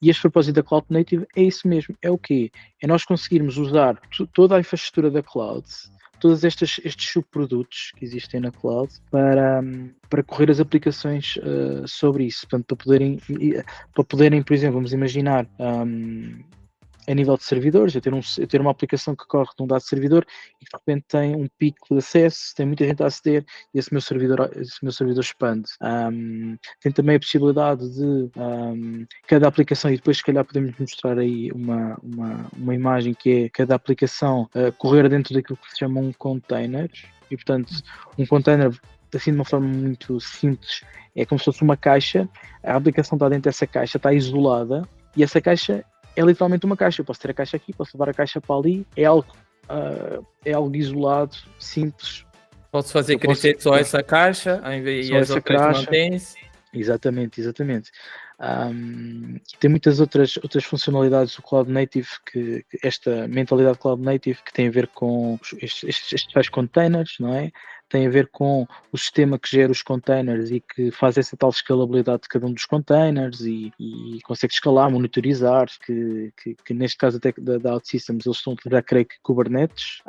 E este propósito da Cloud Native é isso mesmo. É o quê? É nós conseguirmos usar toda a infraestrutura da cloud, todos estes subprodutos que existem na cloud, para correr as aplicações sobre isso. Portanto, para poderem, por exemplo, vamos imaginar a nível de servidores, eu ter uma aplicação que corre num dado servidor e que de repente tem um pico de acesso, tem muita gente a aceder, e esse meu servidor expande. Tem também a possibilidade de cada aplicação, e depois se calhar podemos mostrar aí uma imagem, que é cada aplicação correr dentro daquilo que se chama um container. E portanto, um container, assim de uma forma muito simples, é como se fosse uma caixa. A aplicação está dentro dessa caixa, está isolada, e essa caixa é literalmente uma caixa. Eu posso ter a caixa aqui, posso levar a caixa para ali, é algo isolado, simples. Posso fazer crescer só essa caixa, e as outras mantêm-se. Exatamente. Tem muitas outras funcionalidades do Cloud Native, que esta mentalidade Cloud Native, que tem a ver com estes tais containers, não é? tem a ver com o sistema que gera os containers e que faz essa tal escalabilidade de cada um dos containers e consegue escalar, monitorizar, que neste caso até da OutSystems eles estão a utilizar, creio que, Kubernetes.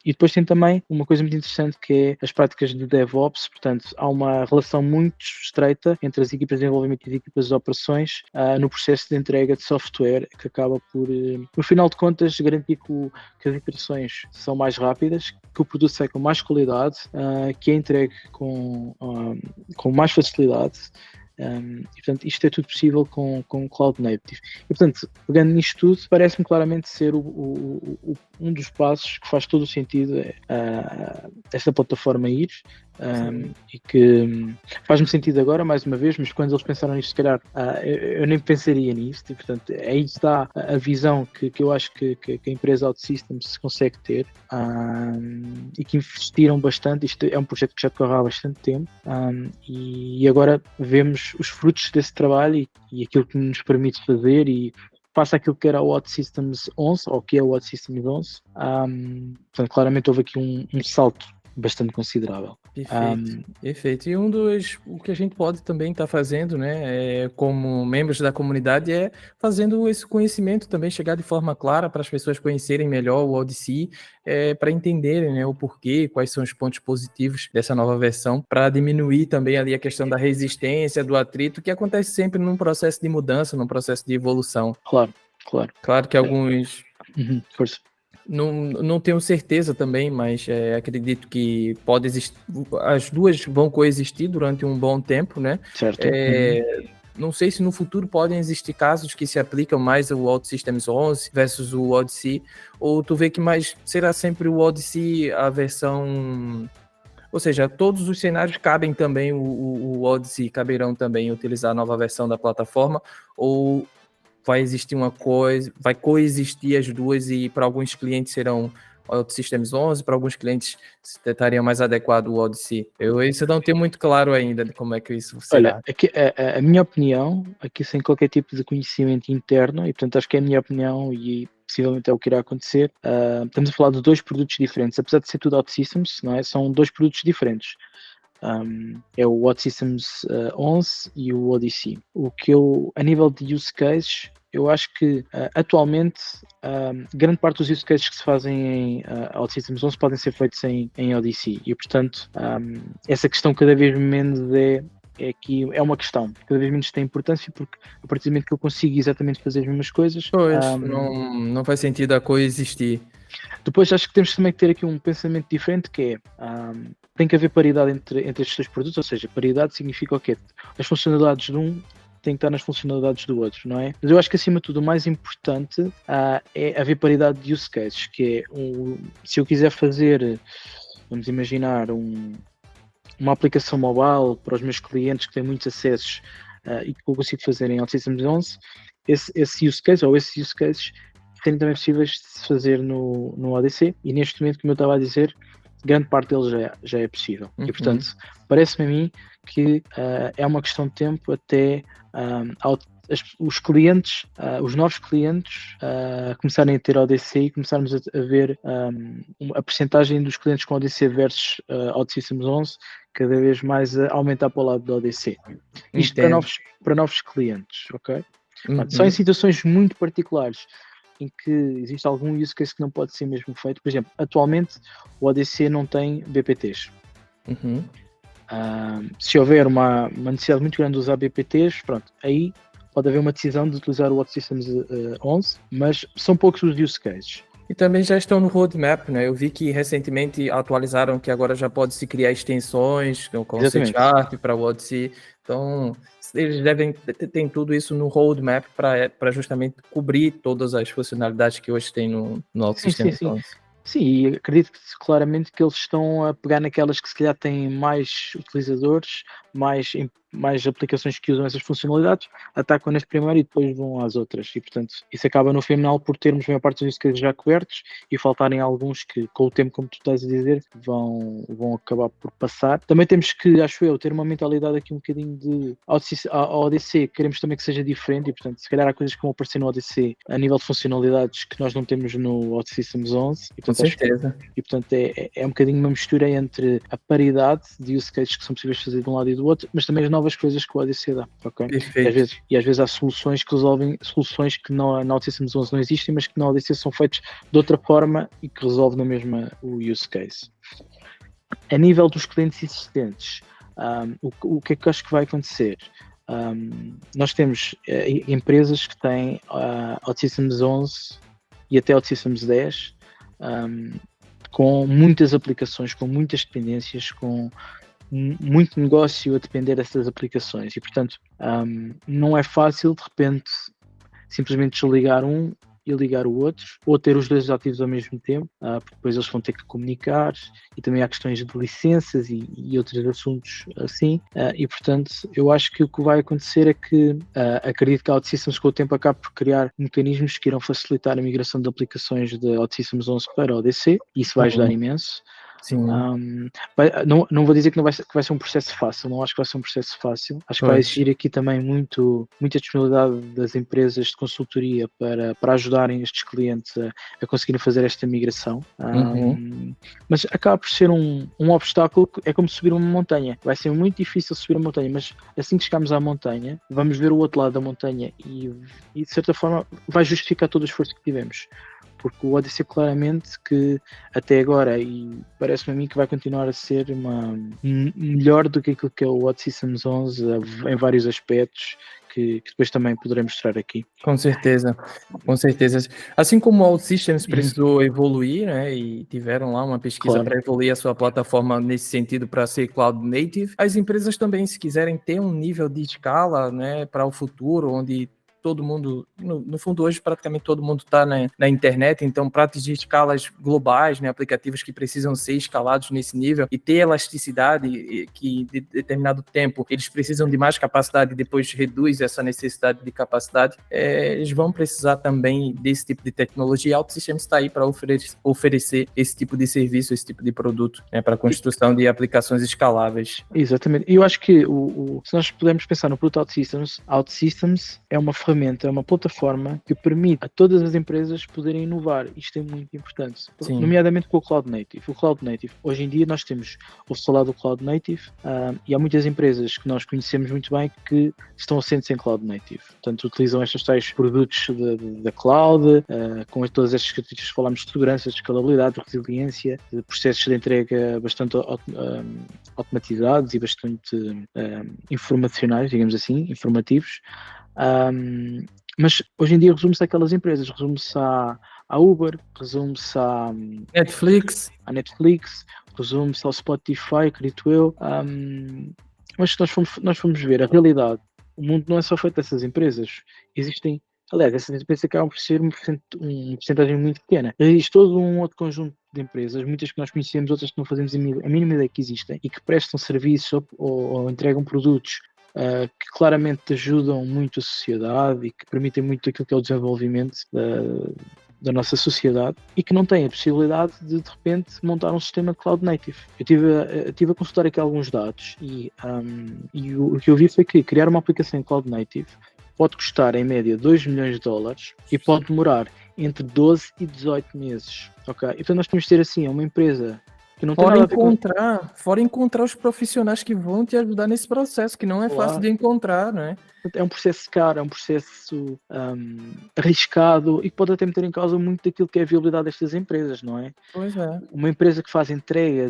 E depois tem também uma coisa muito interessante que é as práticas de DevOps, portanto há uma relação muito estreita entre as equipas de desenvolvimento e as equipas de operações no processo de entrega de software, que acaba por, no final de contas, garantir que as iterações são mais rápidas, que o produto sai com mais qualidade, que é entregue com mais facilidade. E, portanto, isto é tudo possível com Cloud Native. E, portanto, pegando nisto tudo, parece-me claramente ser um dos passos que faz todo o sentido esta plataforma ir, e que faz-me sentido agora, mais uma vez, mas quando eles pensaram nisto, se calhar, eu nem pensaria nisto, e, portanto, aí está a visão que eu acho que a empresa OutSystems consegue ter, e que investiram bastante. Isto é um projeto que já decorre há bastante tempo, e agora vemos os frutos desse trabalho e aquilo que nos permite fazer, e passa aquilo que era o OutSystems 11, ou que é o OutSystems 11. Portanto, claramente houve aqui um salto bastante considerável. Perfeito. E o que a gente pode também estar fazendo, né, como membros da comunidade, é fazendo esse conhecimento também chegar de forma clara para as pessoas conhecerem melhor o Odyssey, para entenderem, né, o porquê, quais são os pontos positivos dessa nova versão, para diminuir também ali a questão da resistência, do atrito, que acontece sempre num processo de mudança, num processo de evolução. Claro. Claro que alguns... Força. Não tenho certeza também, mas acredito que pode existir, as duas vão coexistir durante um bom tempo, né? Certo. Não sei se no futuro podem existir casos que se aplicam mais ao OutSystems 11 versus o Odyssey, ou tu vê que mais será sempre o Odyssey a versão... Ou seja, todos os cenários cabem também, o Odyssey caberão também utilizar a nova versão da plataforma, ou vai existir vai coexistir as duas, e para alguns clientes serão OutSystems 11, para alguns clientes estariam mais adequado o Odyssey. Isso eu não tenho muito claro ainda de como é que isso será. Olha, aqui, a minha opinião, aqui sem qualquer tipo de conhecimento interno, e portanto acho que é a minha opinião e possivelmente é o que irá acontecer, estamos a falar de dois produtos diferentes, apesar de ser tudo OutSystems, não é? São dois produtos diferentes. É o OutSystems 11 e o Odyssey. O que a nível de use cases, eu acho que atualmente grande parte dos use cases que se fazem em OutSystems 11 podem ser feitos em Odyssey, e portanto essa questão cada vez menos que é uma questão, cada vez menos tem importância, porque a partir do momento que eu consigo exatamente fazer as mesmas coisas... Pois, não faz sentido a coexistir. Depois acho que temos também que ter aqui um pensamento diferente, que é, tem que haver paridade entre estes dois produtos, ou seja, paridade significa o quê? As funcionalidades de um têm que estar nas funcionalidades do outro, não é? Mas eu acho que acima de tudo o mais importante é haver paridade de use cases, que é, se eu quiser fazer, vamos imaginar, uma aplicação mobile para os meus clientes que têm muitos acessos e que eu consigo fazer em OutSystems 11, esse use case ou esses use cases serem também possíveis de se fazer no Odyssey, e neste momento, como eu estava a dizer, grande parte deles já é possível. E portanto, parece-me a mim que é uma questão de tempo até os clientes, os novos clientes começarem a ter Odyssey e começarmos a ver a percentagem dos clientes com Odyssey versus OutSystems 11 cada vez mais a aumentar para o lado do Odyssey. Isto para novos clientes, ok? Só em situações muito particulares em que existe algum use case que não pode ser mesmo feito. Por exemplo, atualmente o Odyssey não tem BPTs. Se houver uma necessidade muito grande de usar BPTs, pronto, aí pode haver uma decisão de utilizar o OutSystems 11, mas são poucos os use cases. E também já estão no roadmap, né? Eu vi que recentemente atualizaram que agora já pode se criar extensões com concept art para o Odyssey. Então, eles devem ter tudo isso no roadmap para justamente cobrir todas as funcionalidades que hoje tem no OutSystems. Sim, e acredito claramente que eles estão a pegar naquelas que se calhar têm mais utilizadores, mais mais aplicações que usam essas funcionalidades, atacam neste primeiro e depois vão às outras. E, portanto, isso acaba no final por termos a maior parte dos use cases já cobertos e faltarem alguns que, com o tempo, como tu estás a dizer, vão acabar por passar. Também temos que, acho eu, ter uma mentalidade aqui um bocadinho de ao ODC, queremos também que seja diferente e, portanto, se calhar há coisas que vão aparecer no ODC a nível de funcionalidades que nós não temos no OutSystems 11. E, portanto, Com certeza. E, portanto, é um bocadinho uma mistura entre a paridade de use cases que são possíveis de fazer de um lado e do outro, mas também as novas coisas que o ODC dá, ok? Perfeito. E às vezes há soluções que resolvem soluções que na OutSystems 11 não existem, mas que na ODC são feitas de outra forma e que resolve na mesma o use case. A nível dos clientes existentes, o que é que eu acho que vai acontecer? Nós temos empresas que têm OutSystems 11 e até OutSystems 10, com muitas aplicações, com muitas dependências, com muito negócio a depender dessas aplicações e, portanto, não é fácil de repente simplesmente desligar um e ligar o outro, ou ter os dois ativos ao mesmo tempo, porque depois eles vão ter que comunicar e também há questões de licenças e outros assuntos assim, e portanto eu acho que o que vai acontecer é que acredito que a OutSystems com o tempo acabe por criar mecanismos que irão facilitar a migração de aplicações de OutSystems 11 para ODC, e isso vai ajudar imenso. Sim. Não vou dizer que vai ser um processo fácil, não acho que vai ser um processo fácil, acho que vai exigir aqui também muita disponibilidade das empresas de consultoria para ajudarem estes clientes a conseguirem fazer esta migração, mas acaba por ser um obstáculo, é como subir uma montanha, vai ser muito difícil subir a montanha, mas assim que chegarmos à montanha, vamos ver o outro lado da montanha e de certa forma vai justificar todo o esforço que tivemos. Porque o ODC claramente que até agora, e parece-me a mim que vai continuar a ser melhor do que aquilo que é o OutSystems 11 em vários aspectos, que depois também poderei mostrar aqui. Com certeza, com certeza. Assim como o OutSystems precisou evoluir, né, e tiveram lá uma pesquisa para evoluir a sua plataforma nesse sentido para ser cloud native, as empresas também, se quiserem ter um nível de escala, né, para o futuro, onde todo mundo, no fundo hoje praticamente todo mundo está na internet, então para atingir escalas globais, né, aplicativos que precisam ser escalados nesse nível e ter elasticidade que de determinado tempo eles precisam de mais capacidade e depois reduz essa necessidade de capacidade, eles vão precisar também desse tipo de tecnologia. A OutSystems está aí para oferecer esse tipo de serviço, esse tipo de produto, né, para a construção de aplicações escaláveis. Exatamente, e eu acho que se nós pudermos pensar no produto OutSystems é uma ferramenta, é uma plataforma que permite a todas as empresas poderem inovar. Isto é muito importante, nomeadamente com o Cloud Native. O Cloud Native, hoje em dia nós ouve-se falar do Cloud Native e há muitas empresas que nós conhecemos muito bem que estão assentes em Cloud Native. Portanto, utilizam estes tais produtos da Cloud, com todas estas características que falámos de segurança, de escalabilidade, de resiliência, de processos de entrega bastante automatizados e bastante informacionais, digamos assim, informativos. Mas hoje em dia resume-se àquelas empresas, resume-se à Uber, resume-se à Netflix, resume-se ao Spotify, acredito eu. Mas se nós formos ver a realidade, o mundo não é só feito dessas empresas. Existem, aliás, essas empresas acabam por ser uma porcentagem muito pequena. Existe todo um outro conjunto de empresas, muitas que nós conhecemos, outras que não fazemos a mínima ideia que existem, e que prestam serviços ou entregam produtos que claramente ajudam muito a sociedade e que permitem muito aquilo que é o desenvolvimento da nossa sociedade e que não têm a possibilidade de repente montar um sistema cloud native. Eu tive a consultar aqui alguns dados e o que eu vi foi que criar uma aplicação em cloud native pode custar em média $2 milhões e pode demorar entre 12 e 18 meses. Okay? Então nós temos de ter assim uma empresa que não tem nada a ver fora encontrar os profissionais que vão te ajudar nesse processo, que não é fácil de encontrar, né? É um processo caro, é um processo arriscado e pode até meter em causa muito daquilo que é a viabilidade destas empresas, não é? Pois é. Uma empresa que faz entrega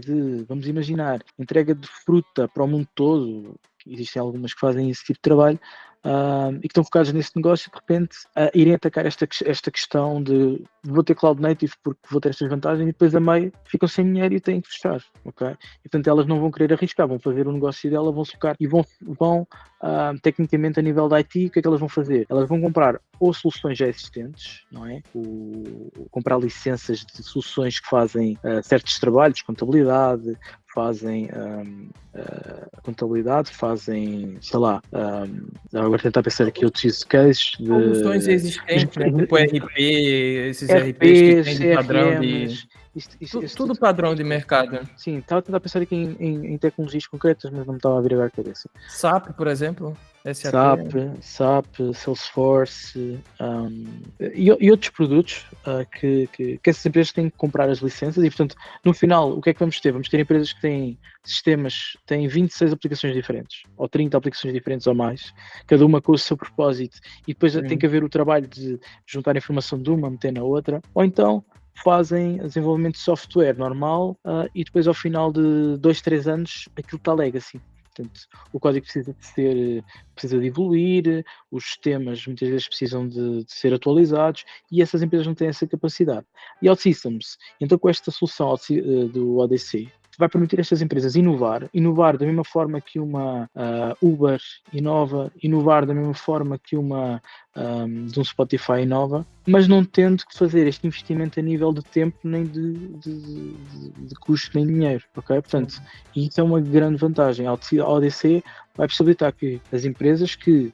entrega de fruta para o mundo todo, existem algumas que fazem esse tipo de trabalho, e que estão focados nesse negócio, de repente irem atacar esta questão de vou ter cloud native porque vou ter estas vantagens e depois a meio ficam sem dinheiro e têm que fechar, ok? E portanto elas não vão querer arriscar, vão fazer o negócio dela, vão se focar e vão tecnicamente a nível da IT, o que é que elas vão fazer? Elas vão comprar ou soluções já existentes, não é? Comprar licenças de soluções que fazem certos trabalhos, contabilidade, fazem contabilidade, fazem, sei lá, agora tentar pensar aqui outros use cases de Soluções existentes, né? Tipo RP, esses RPs que tem de padrão de... CRMs, Tudo padrão de mercado. Sim, estava a tentar pensar aqui em tecnologias concretas, mas não me estava a vir agora a cabeça. SAP, por exemplo, SAP, Salesforce e outros produtos que essas empresas têm que comprar as licenças e, portanto, no final, o que é que vamos ter? Vamos ter empresas que têm sistemas, têm 26 aplicações diferentes, ou 30 aplicações diferentes ou mais, cada uma com o seu propósito, e depois tem que haver o trabalho de juntar a informação de uma, meter na outra, ou então fazem desenvolvimento de software normal e depois ao final de 2, 3 anos aquilo está legacy. Portanto, o código precisa de evoluir, os sistemas muitas vezes precisam de ser atualizados e essas empresas não têm essa capacidade. E OutSystems, então com esta solução do ODC, vai permitir a estas empresas inovar da mesma forma que uma Uber inovar da mesma forma que de um Spotify inova, mas não tendo que fazer este investimento a nível de tempo, nem de custo, nem de dinheiro, ok? Portanto, isso é uma grande vantagem. A ODC vai possibilitar que as empresas que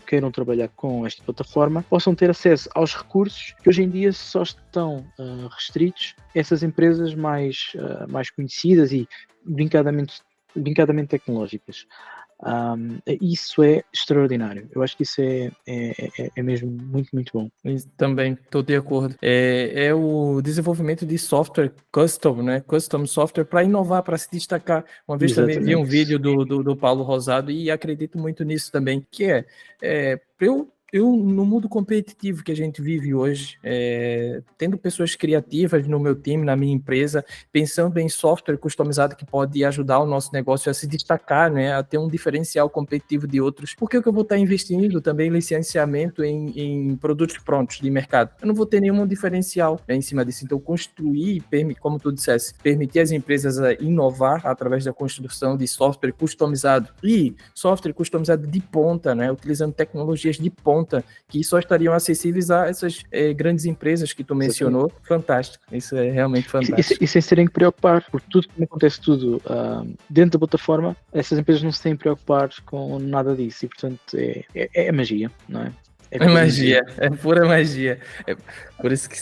queiram trabalhar com esta plataforma possam ter acesso aos recursos que hoje em dia só estão restritos a essas empresas mais conhecidas e brincadamente tecnológicas. Isso é extraordinário. Eu acho que isso é mesmo muito, muito bom. Também estou de acordo. É o desenvolvimento de software custom, né? Custom software para inovar, para se destacar. Uma vez também vi um vídeo do Paulo Rosado e acredito muito nisso também, que para eu, no mundo competitivo que a gente vive hoje, tendo pessoas criativas no meu time, na minha empresa, pensando em software customizado que pode ajudar o nosso negócio a se destacar, né, a ter um diferencial competitivo de outros, por que eu vou estar investindo também em licenciamento em produtos prontos de mercado? Eu não vou ter nenhum diferencial, né, em cima disso. Então, construir, como tu dissesse, permitir às empresas a inovar através da construção de software customizado e software customizado de ponta, né, utilizando tecnologias de ponta que só estariam acessíveis a essas grandes empresas que tu mencionou. Fantástico, isso é realmente fantástico. E sem se terem que preocupar, porque tudo como acontece dentro da plataforma, essas empresas não se têm que preocupar com nada disso e portanto é magia, não é? É magia, é pura magia. Por isso que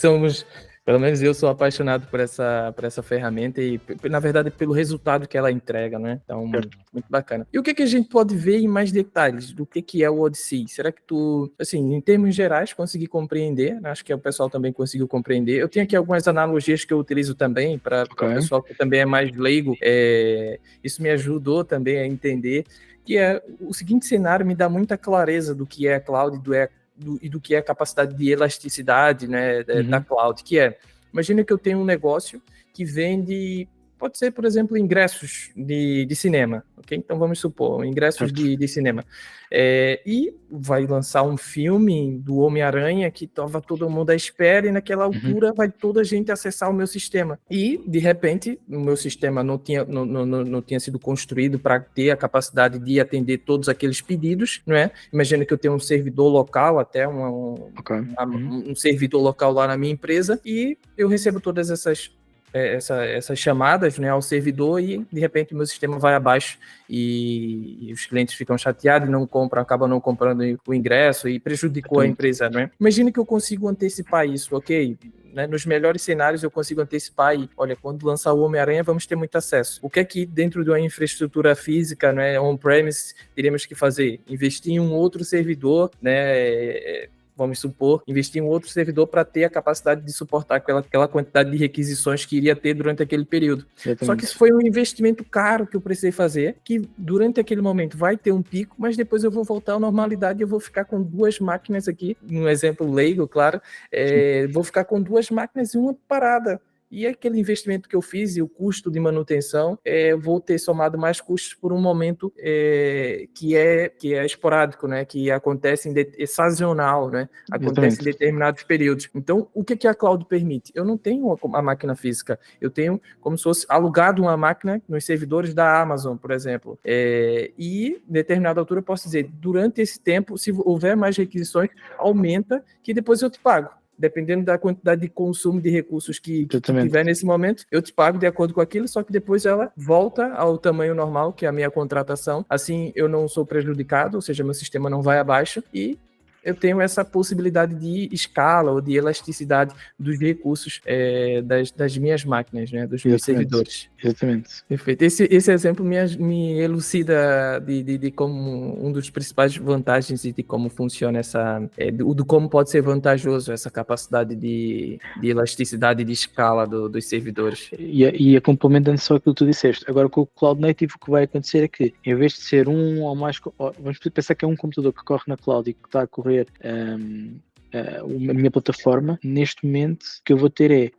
pelo menos eu sou apaixonado por essa ferramenta e, na verdade, pelo resultado que ela entrega, né? Então, muito bacana. E o que a gente pode ver em mais detalhes do que é o Odyssey? Será que tu, assim, em termos gerais, consegui compreender? Acho que o pessoal também conseguiu compreender. Eu tenho aqui algumas analogias que eu utilizo também para o pessoal que também é mais leigo. Isso me ajudou também a entender que o seguinte cenário me dá muita clareza do que é a cloud e do que é a capacidade de elasticidade, né, da cloud, imagina que eu tenho um negócio que vende, pode ser, por exemplo, ingressos de cinema, ok? Então vamos supor, ingressos de cinema. E vai lançar um filme do Homem-Aranha que estava todo mundo à espera e naquela altura vai toda a gente acessar o meu sistema. E, de repente, o meu sistema não tinha sido construído para ter a capacidade de atender todos aqueles pedidos, não é? Imagina que eu tenho um servidor local, até um servidor local lá na minha empresa e eu recebo todas essas chamadas, né, ao servidor e de repente o meu sistema vai abaixo e os clientes ficam chateados e acabam não comprando o ingresso e prejudicou a empresa, né? Imagina que eu consigo antecipar isso, ok? Né, nos melhores cenários eu consigo antecipar e, olha, quando lançar o Homem-Aranha vamos ter muito acesso. O que é que dentro de uma infraestrutura física, né, on-premise, teríamos que fazer? Investir em um outro servidor, né, vamos supor, investir em um outro servidor para ter a capacidade de suportar aquela quantidade de requisições que iria ter durante aquele período. Só que isso foi um investimento caro que eu precisei fazer, que durante aquele momento vai ter um pico, mas depois eu vou voltar à normalidade e eu vou ficar com 2 máquinas aqui, um exemplo leigo, claro, vou ficar com 2 máquinas e uma parada. E aquele investimento que eu fiz e o custo de manutenção, vou ter somado mais custos por um momento que é esporádico, né? Que acontece é sazonal, né? Acontece em determinados períodos. Então, o que a cloud permite? Eu não tenho a máquina física, eu tenho como se fosse alugado uma máquina nos servidores da Amazon, por exemplo. E, em determinada altura, eu posso dizer, durante esse tempo, se houver mais requisições, aumenta, que depois eu te pago. dependendo da quantidade de consumo de recursos que Exatamente. tiver nesse momento, eu te pago de acordo com aquilo, só que depois ela volta ao tamanho normal, que é a minha contratação. Assim, eu não sou prejudicado, ou seja, meu sistema não vai abaixo e eu tenho essa possibilidade de escala ou de elasticidade dos recursos das minhas máquinas, né, dos meus servidores. Exatamente. Perfeito. Esse exemplo me elucida de como um dos principais vantagens e de como funciona do como pode ser vantajoso essa capacidade de elasticidade e de escala dos servidores. E a complementando só aquilo que tu disseste, agora com o Cloud Native o que vai acontecer é que, em vez de ser um ou mais, vamos pensar que é um computador que corre na cloud e que está a correr a minha plataforma, neste momento o que eu vou ter é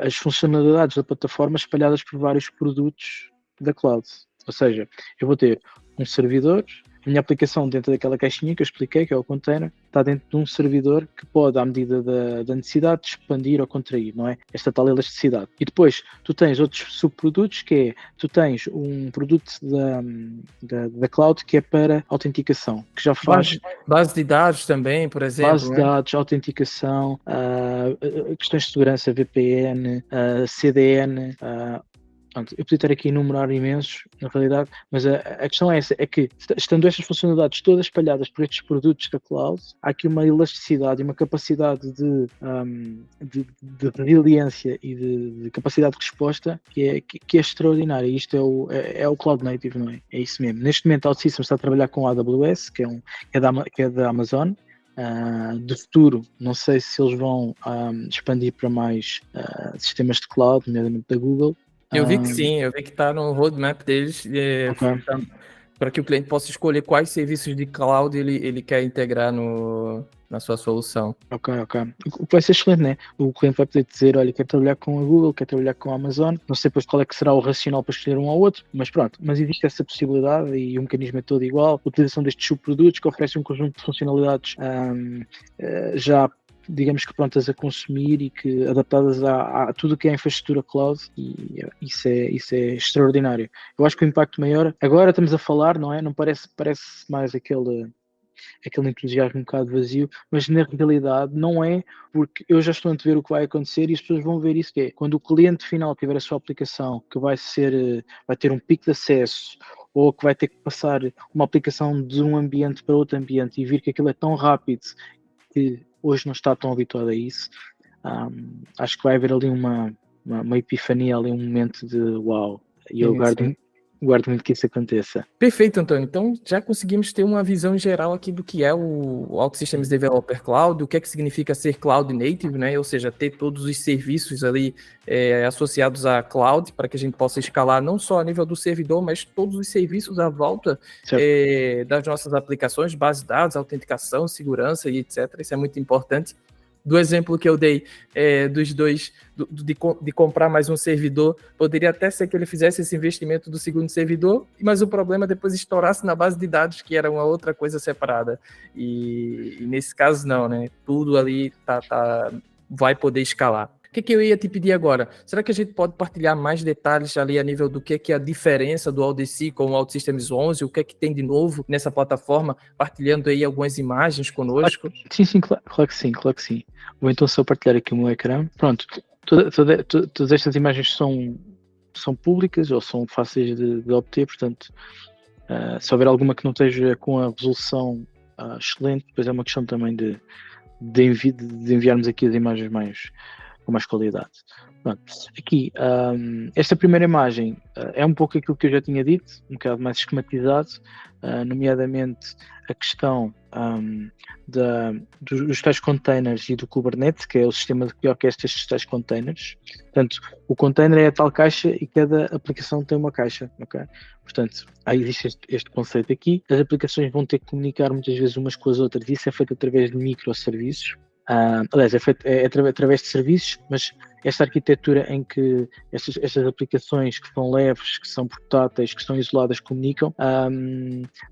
as funcionalidades da plataforma espalhadas por vários produtos da cloud. Ou seja, eu vou ter um servidor, a minha aplicação dentro daquela caixinha que eu expliquei, que é o container, está dentro de um servidor que pode, à medida da necessidade, expandir ou contrair, não é? Esta tal elasticidade. E depois, tu tens outros subprodutos, que é, tu tens um produto da cloud que é para autenticação, que já faz... Base de dados também, por exemplo. Base de dados, autenticação, questões de segurança, VPN, CDN... Pronto, eu podia estar aqui a enumerar imensos, na realidade, mas a questão é essa, é que estando estas funcionalidades todas espalhadas por estes produtos da cloud, há aqui uma elasticidade e uma capacidade de resiliência e de capacidade de resposta que é extraordinária. E isto é o Cloud Native, não é? É isso mesmo. Neste momento, a OutSystems está a trabalhar com a AWS, que é da Amazon. De futuro, não sei se eles vão expandir para mais sistemas de cloud, nomeadamente da Google. Eu vi que sim, eu vi que está no roadmap deles, para que o cliente possa escolher quais serviços de cloud ele quer integrar na sua solução. Ok. O que vai ser excelente, né? O cliente vai poder dizer, olha, quer trabalhar com a Google, quer trabalhar com a Amazon, não sei depois qual é que será o racional para escolher um ao outro, mas pronto, mas existe essa possibilidade e o mecanismo é todo igual, a utilização destes subprodutos que oferecem um conjunto de funcionalidades já, digamos que prontas a consumir e que adaptadas a tudo o que é infraestrutura cloud, e isso é extraordinário. Eu acho que o impacto maior, agora estamos a falar, não é? Não parece mais aquele entusiasmo um bocado vazio, mas na realidade não é, porque eu já estou a antever o que vai acontecer e as pessoas vão ver isso, que é quando o cliente final tiver a sua aplicação, que vai ter um pico de acesso, ou que vai ter que passar uma aplicação de um ambiente para outro ambiente e vir que aquilo é tão rápido que hoje não está tão habituado a isso, acho que vai haver ali uma epifania, ali um momento de uau, e eu guardo muito que isso aconteça. Perfeito, Antônio. Então já conseguimos ter uma visão geral aqui do que é o OutSystems Developer Cloud, o que é que significa ser Cloud Native, né? Ou seja, ter todos os serviços ali associados à cloud, para que a gente possa escalar não só a nível do servidor, mas todos os serviços à volta das nossas aplicações, base de dados, autenticação, segurança e etc. Isso é muito importante. Do exemplo que eu dei dos dois, de comprar mais um servidor, poderia até ser que ele fizesse esse investimento do segundo servidor, mas o problema depois estourasse na base de dados, que era uma outra coisa separada. E nesse caso não, né? Tudo ali vai poder escalar. O que eu ia te pedir agora? Será que a gente pode partilhar mais detalhes ali a nível do que é a diferença do ODC com o OutSystems 11, o que é que tem de novo nessa plataforma, partilhando aí algumas imagens conosco? Sim, claro que sim. Vou então só partilhar aqui o meu ecrã. Pronto, todas estas imagens são públicas ou são fáceis de obter, portanto, se houver alguma que não esteja com a resolução excelente, depois é uma questão também de enviarmos aqui as imagens com mais qualidade. Pronto. Aqui, esta primeira imagem é um pouco aquilo que eu já tinha dito, um bocado mais esquematizado, nomeadamente a questão dos tais containers e do Kubernetes, que é o sistema que orquestra estes tais containers. Portanto, o container é a tal caixa e cada aplicação tem uma caixa, ok? Portanto, aí existe este conceito aqui. As aplicações vão ter que comunicar muitas vezes umas com as outras, e isso é feito através de microserviços. Aliás, é feito através de serviços, mas esta arquitetura em que estas aplicações que são leves, que são portáteis, que são isoladas, comunicam,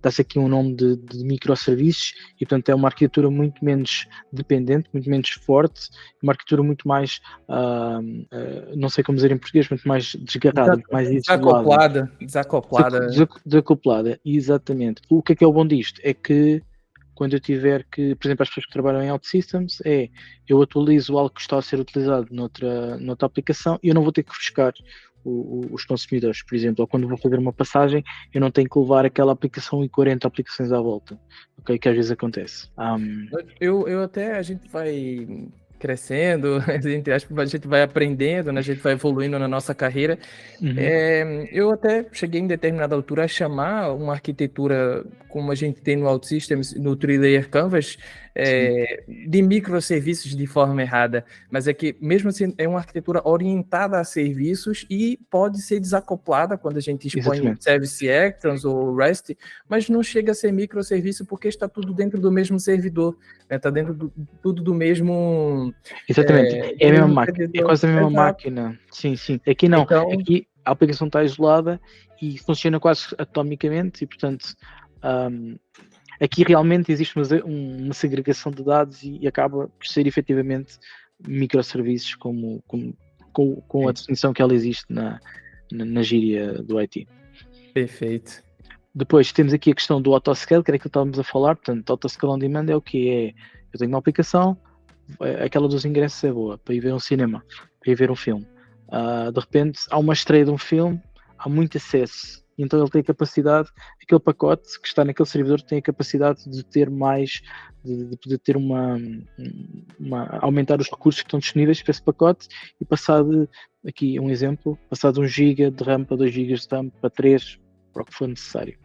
dá-se aqui um nome de microserviços, e portanto é uma arquitetura muito menos dependente, muito menos forte, uma arquitetura muito mais, não sei como dizer em português, muito mais desgarrada, muito mais isolada. Desacoplada. Desacoplada, exatamente. O que é o bom disto? É que quando eu tiver que, por exemplo, as pessoas que trabalham em OutSystems, eu atualizo algo que está a ser utilizado noutra aplicação e eu não vou ter que buscar os consumidores, por exemplo, ou quando vou fazer uma passagem, eu não tenho que levar aquela aplicação e 40 aplicações à volta, ok? Que às vezes acontece. A gente vai crescendo, a gente vai aprendendo, né? A gente vai evoluindo na nossa carreira. Eu até cheguei em determinada altura a chamar uma arquitetura como a gente tem no OutSystems, no 3-Layer Canvas, de microserviços de forma errada, mas é que mesmo assim é uma arquitetura orientada a serviços e pode ser desacoplada quando a gente expõe Service Actions ou REST, mas não chega a ser microserviço porque está tudo dentro do mesmo servidor, né? Está dentro tudo do mesmo... Exatamente, é a mesma máquina, é quase a mesma máquina. Sim. Aqui não, então, aqui a aplicação está isolada e funciona quase atomicamente e, portanto, aqui realmente existe uma segregação de dados e acaba por ser efetivamente microserviços com a definição que ela existe na gíria do IT. Perfeito. Depois temos aqui a questão do autoscale, que era aquilo que estávamos a falar. Portanto, autoscale on demand é o que eu tenho uma aplicação, aquela dos ingressos é boa, para ir ver um cinema, para ir ver um filme. De repente há uma estreia de um filme, há muito acesso, então ele tem a capacidade, aquele pacote que está naquele servidor tem a capacidade de ter mais, de poder ter aumentar os recursos que estão disponíveis para esse pacote e passar aqui um exemplo, passar de 1 GB de RAM para 2 GB de RAM para 3, para o que for necessário.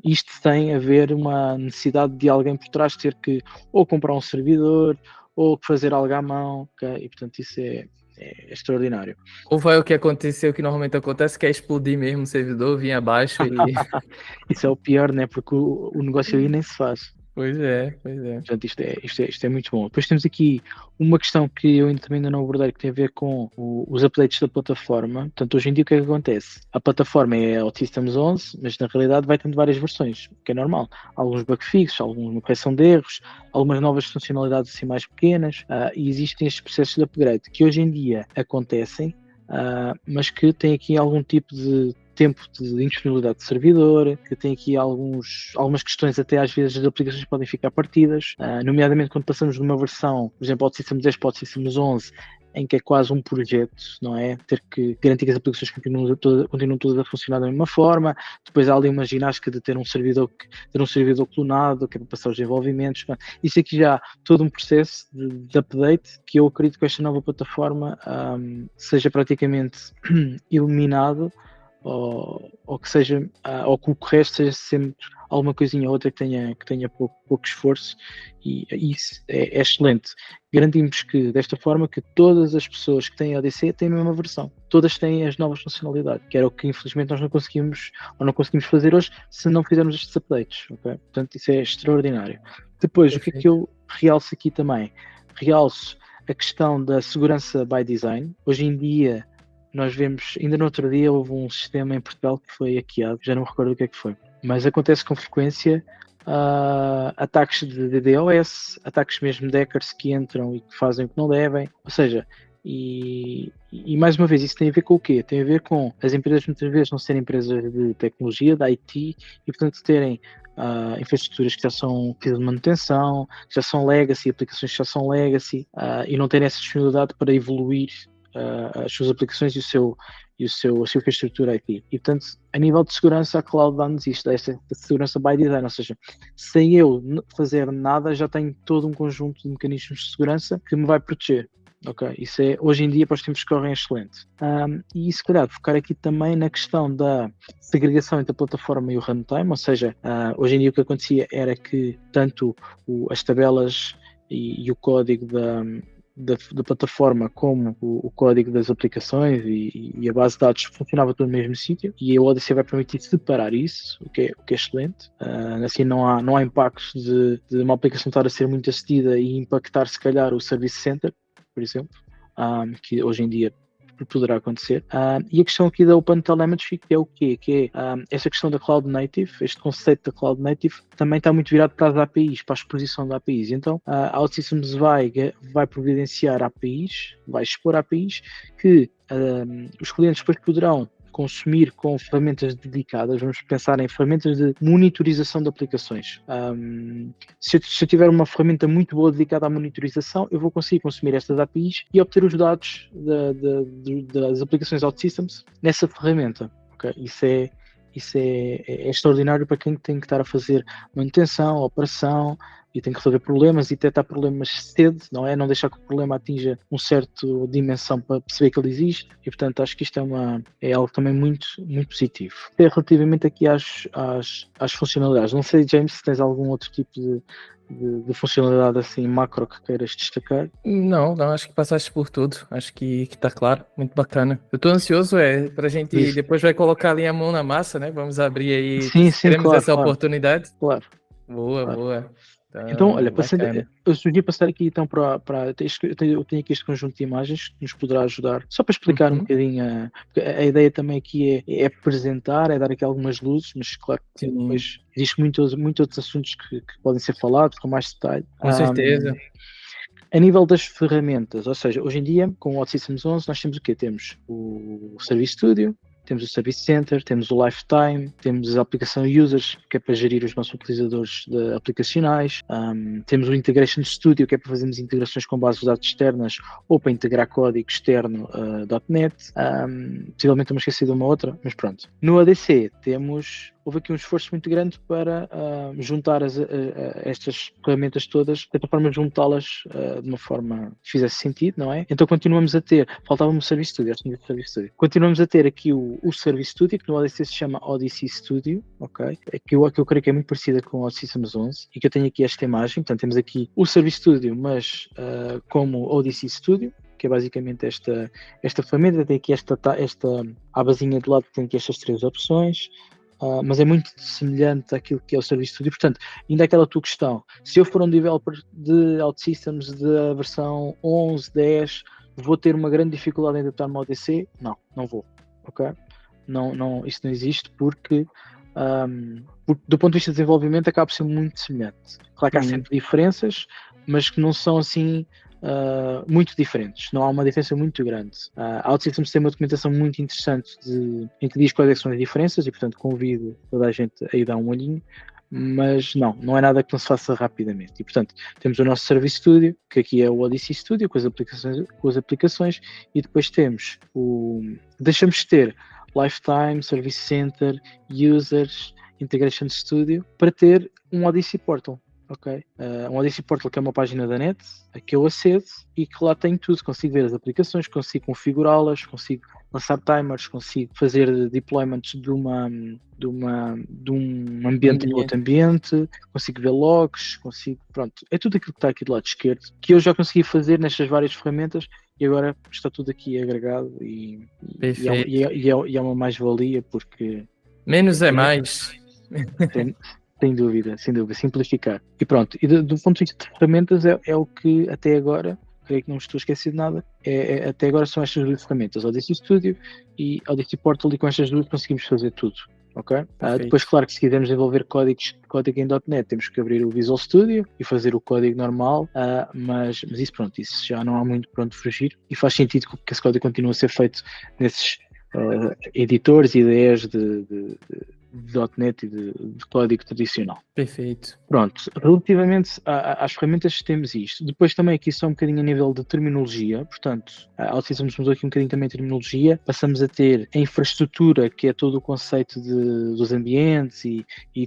Isto tem a ver uma necessidade de alguém por trás ter que ou comprar um servidor ou fazer algo à mão, okay? E portanto isso é extraordinário. Ou vai o que aconteceu, que normalmente acontece, que é explodir mesmo o servidor, vir abaixo e... Isso é o pior, né? Porque o negócio aí nem se faz. Pois é. Portanto, isto é muito bom. Depois temos aqui uma questão que eu ainda não abordei, que tem a ver com os updates da plataforma. Portanto, hoje em dia o que é que acontece? A plataforma é OutSystems 11, mas na realidade vai tendo várias versões, o que é normal. Alguns bug fixes, alguma correção de erros, algumas novas funcionalidades assim mais pequenas, e existem estes processos de upgrade que hoje em dia acontecem, mas que têm aqui algum tipo de tempo de indisponibilidade de servidor, que tem aqui algumas questões até às vezes as aplicações podem ficar partidas, nomeadamente quando passamos de uma versão, por exemplo, OutSystems 10 para OutSystems 11, em que é quase um projeto, não é? Ter que garantir que as aplicações continuam todas a funcionar da mesma forma. Depois há ali uma ginástica de ter um servidor clonado, que é para passar os desenvolvimentos. Isso aqui já todo um processo de update que eu acredito que esta nova plataforma seja praticamente eliminado, ou que seja, ou que o resto seja sempre alguma coisinha ou outra que tenha pouco esforço, e isso é excelente. Garantimos que desta forma que todas as pessoas que têm ADC têm a mesma versão, todas têm as novas funcionalidades, que era o que infelizmente nós não conseguimos fazer hoje se não fizermos estes updates, okay? Portanto isso é extraordinário. Depois, o que é que eu realço aqui também? Realço a questão da segurança by design. Hoje em dia nós vemos, ainda no outro dia houve um sistema em Portugal que foi hackeado, já não me recordo o que é que foi, mas acontece com frequência ataques de DDoS, ataques mesmo de hackers que entram e que fazem o que não devem, ou seja, e mais uma vez isso tem a ver com o quê? Tem a ver com as empresas muitas vezes não serem empresas de tecnologia, da IT, e portanto terem infraestruturas que já são de manutenção, que já são legacy, aplicações que já são legacy, e não terem essa disponibilidade para evoluir as suas aplicações e a sua infraestrutura IT. E portanto, a nível de segurança, a cloud dá-nos isto, esta segurança by design, ou seja, sem eu fazer nada, já tenho todo um conjunto de mecanismos de segurança que me vai proteger. Ok, isso é, hoje em dia, para os tempos que correm, excelente. E se calhar, focar aqui também na questão da segregação entre a plataforma e o runtime, ou seja, hoje em dia o que acontecia era que tanto as tabelas e o código da plataforma como o código das aplicações e a base de dados funcionava tudo no mesmo sítio, e a Odyssey vai permitir separar isso, o que é excelente. Assim não há impactos de uma aplicação estar a ser muito acedida e impactar se calhar o Service Center, por exemplo, que hoje em dia poderá acontecer. E a questão aqui da OpenTelemetry, que é o quê? Que é essa questão da Cloud Native, este conceito da Cloud Native também está muito virado para as APIs, para a exposição de APIs. Então, a OutSystems vai providenciar APIs, vai expor APIs que os clientes depois poderão consumir com ferramentas dedicadas, vamos pensar em ferramentas de monitorização de aplicações. Se eu tiver uma ferramenta muito boa dedicada à monitorização, eu vou conseguir consumir estas APIs e obter os dados das aplicações OutSystems nessa ferramenta. Okay? Isso é extraordinário para quem tem que estar a fazer manutenção, operação, e tem que resolver problemas e detectar problemas cedo, não é? Não deixar que o problema atinja uma certa dimensão para perceber que ele existe, e portanto acho que isto é algo também muito, muito positivo. Relativamente aqui às funcionalidades, não sei, James, se tens algum outro tipo de funcionalidade assim macro que queiras destacar? Não, acho que passaste por tudo, acho que está claro, muito bacana. Eu estou ansioso, para a gente Isso. depois vai colocar ali a mão na massa, né? Vamos abrir aí, Sim, teremos claro, essa oportunidade. Claro. Boa. Então, olha, eu sugeri passar aqui então para eu tenho aqui este conjunto de imagens que nos poderá ajudar, só para explicar um bocadinho, a ideia também aqui é apresentar, é dar aqui algumas luzes, mas claro que depois existem muitos outros assuntos que podem ser falados com mais detalhe. Com certeza. A nível das ferramentas, ou seja, hoje em dia, com o OutSystems 11, nós temos o quê? Temos o Service Studio, temos o Service Center, temos o Lifetime, temos a aplicação Users, que é para gerir os nossos utilizadores aplicacionais, temos o Integration Studio, que é para fazermos integrações com bases de dados externas ou para integrar código externo .NET, possivelmente estou-me a esquecer de uma outra, mas pronto. No ADC houve aqui um esforço muito grande para juntar estas ferramentas todas, de forma juntá-las de uma forma que fizesse sentido, não é? Então continuamos a ter, faltava-me o Service Studio, continuamos a ter aqui o Service Studio, que no ADC se chama Odyssey Studio, ok? Que eu creio que é muito parecida com o OutSystems 11, e que eu tenho aqui esta imagem, portanto temos aqui o Service Studio, mas como Odyssey Studio, que é basicamente esta ferramenta, tem aqui esta abazinha de lado, que tem aqui estas 3 opções, mas é muito semelhante àquilo que é o Service Studio. Portanto, ainda aquela tua questão, se eu for um developer de OutSystems da versão 11, 10, vou ter uma grande dificuldade em adaptar-me ao DC? Não vou, ok? Não, isso não existe porque do ponto de vista de desenvolvimento acaba por ser muito semelhante. Claro que há sempre diferenças, mas que não são assim muito diferentes, não há uma diferença muito grande. A OutSystems tem uma documentação muito interessante em que diz quais são as diferenças e portanto convido toda a gente a ir dar um olhinho, mas não é nada que não se faça rapidamente. E portanto temos o nosso Service Studio, que aqui é o Odyssey Studio com as aplicações, e depois temos deixamos de ter Lifetime, Service Center, Users, Integration Studio, para ter um Odyssey Portal. Ok, um Odyssey Portal, que é uma página da net, a que eu acedo e que lá tenho tudo, consigo ver as aplicações, consigo configurá-las, consigo lançar timers, consigo fazer deployments de um ambiente para outro ambiente, consigo ver logs, pronto, é tudo aquilo que está aqui do lado esquerdo, que eu já consegui fazer nestas várias ferramentas e agora está tudo aqui agregado e é uma mais-valia porque... Menos é mais. Sem dúvida, simplificar. E pronto, e do ponto de vista de ferramentas é o que até agora, creio que não estou a esquecer de nada, até agora são estas 2 ferramentas, Odyssey Studio e Odyssey Portal, e com estas 2 conseguimos fazer tudo. Okay? Depois, claro que se quisermos desenvolver código em .NET, temos que abrir o Visual Studio e fazer o código normal, mas isso pronto, isso já não há muito para onde fugir e faz sentido que esse código continue a ser feito nesses editores e ideias de .NET e de código tradicional. Perfeito. Pronto, relativamente às ferramentas temos isto. Depois também aqui só um bocadinho a nível de terminologia, portanto, a OutSystems mudou aqui um bocadinho também a terminologia, passamos a ter a infraestrutura, que é todo o conceito dos ambientes e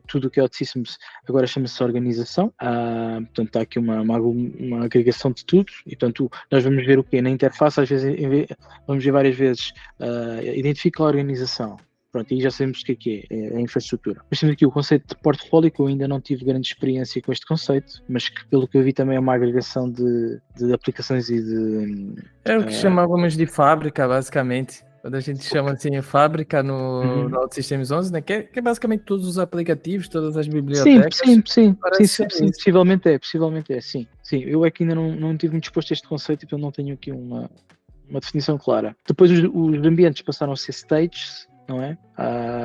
tudo o que é OutSystems, agora chama-se organização, portanto está aqui uma agregação de tudo, e portanto nós vamos ver o quê? Na interface, às vezes, vamos ver várias vezes, identifica a organização. Pronto, aí já sabemos o que é a infraestrutura. Mas temos aqui o conceito de portfólio, que eu ainda não tive grande experiência com este conceito, mas que pelo que eu vi também é uma agregação de aplicações e de... É o que chamávamos de fábrica, basicamente. Quando a gente chama assim a fábrica no OutSystems 11, né? Que é basicamente todos os aplicativos, todas as bibliotecas. Sim, possivelmente é, sim. Eu é que ainda não tive muito exposto a este conceito, então não tenho aqui uma definição clara. Depois os ambientes passaram a ser stages, não é?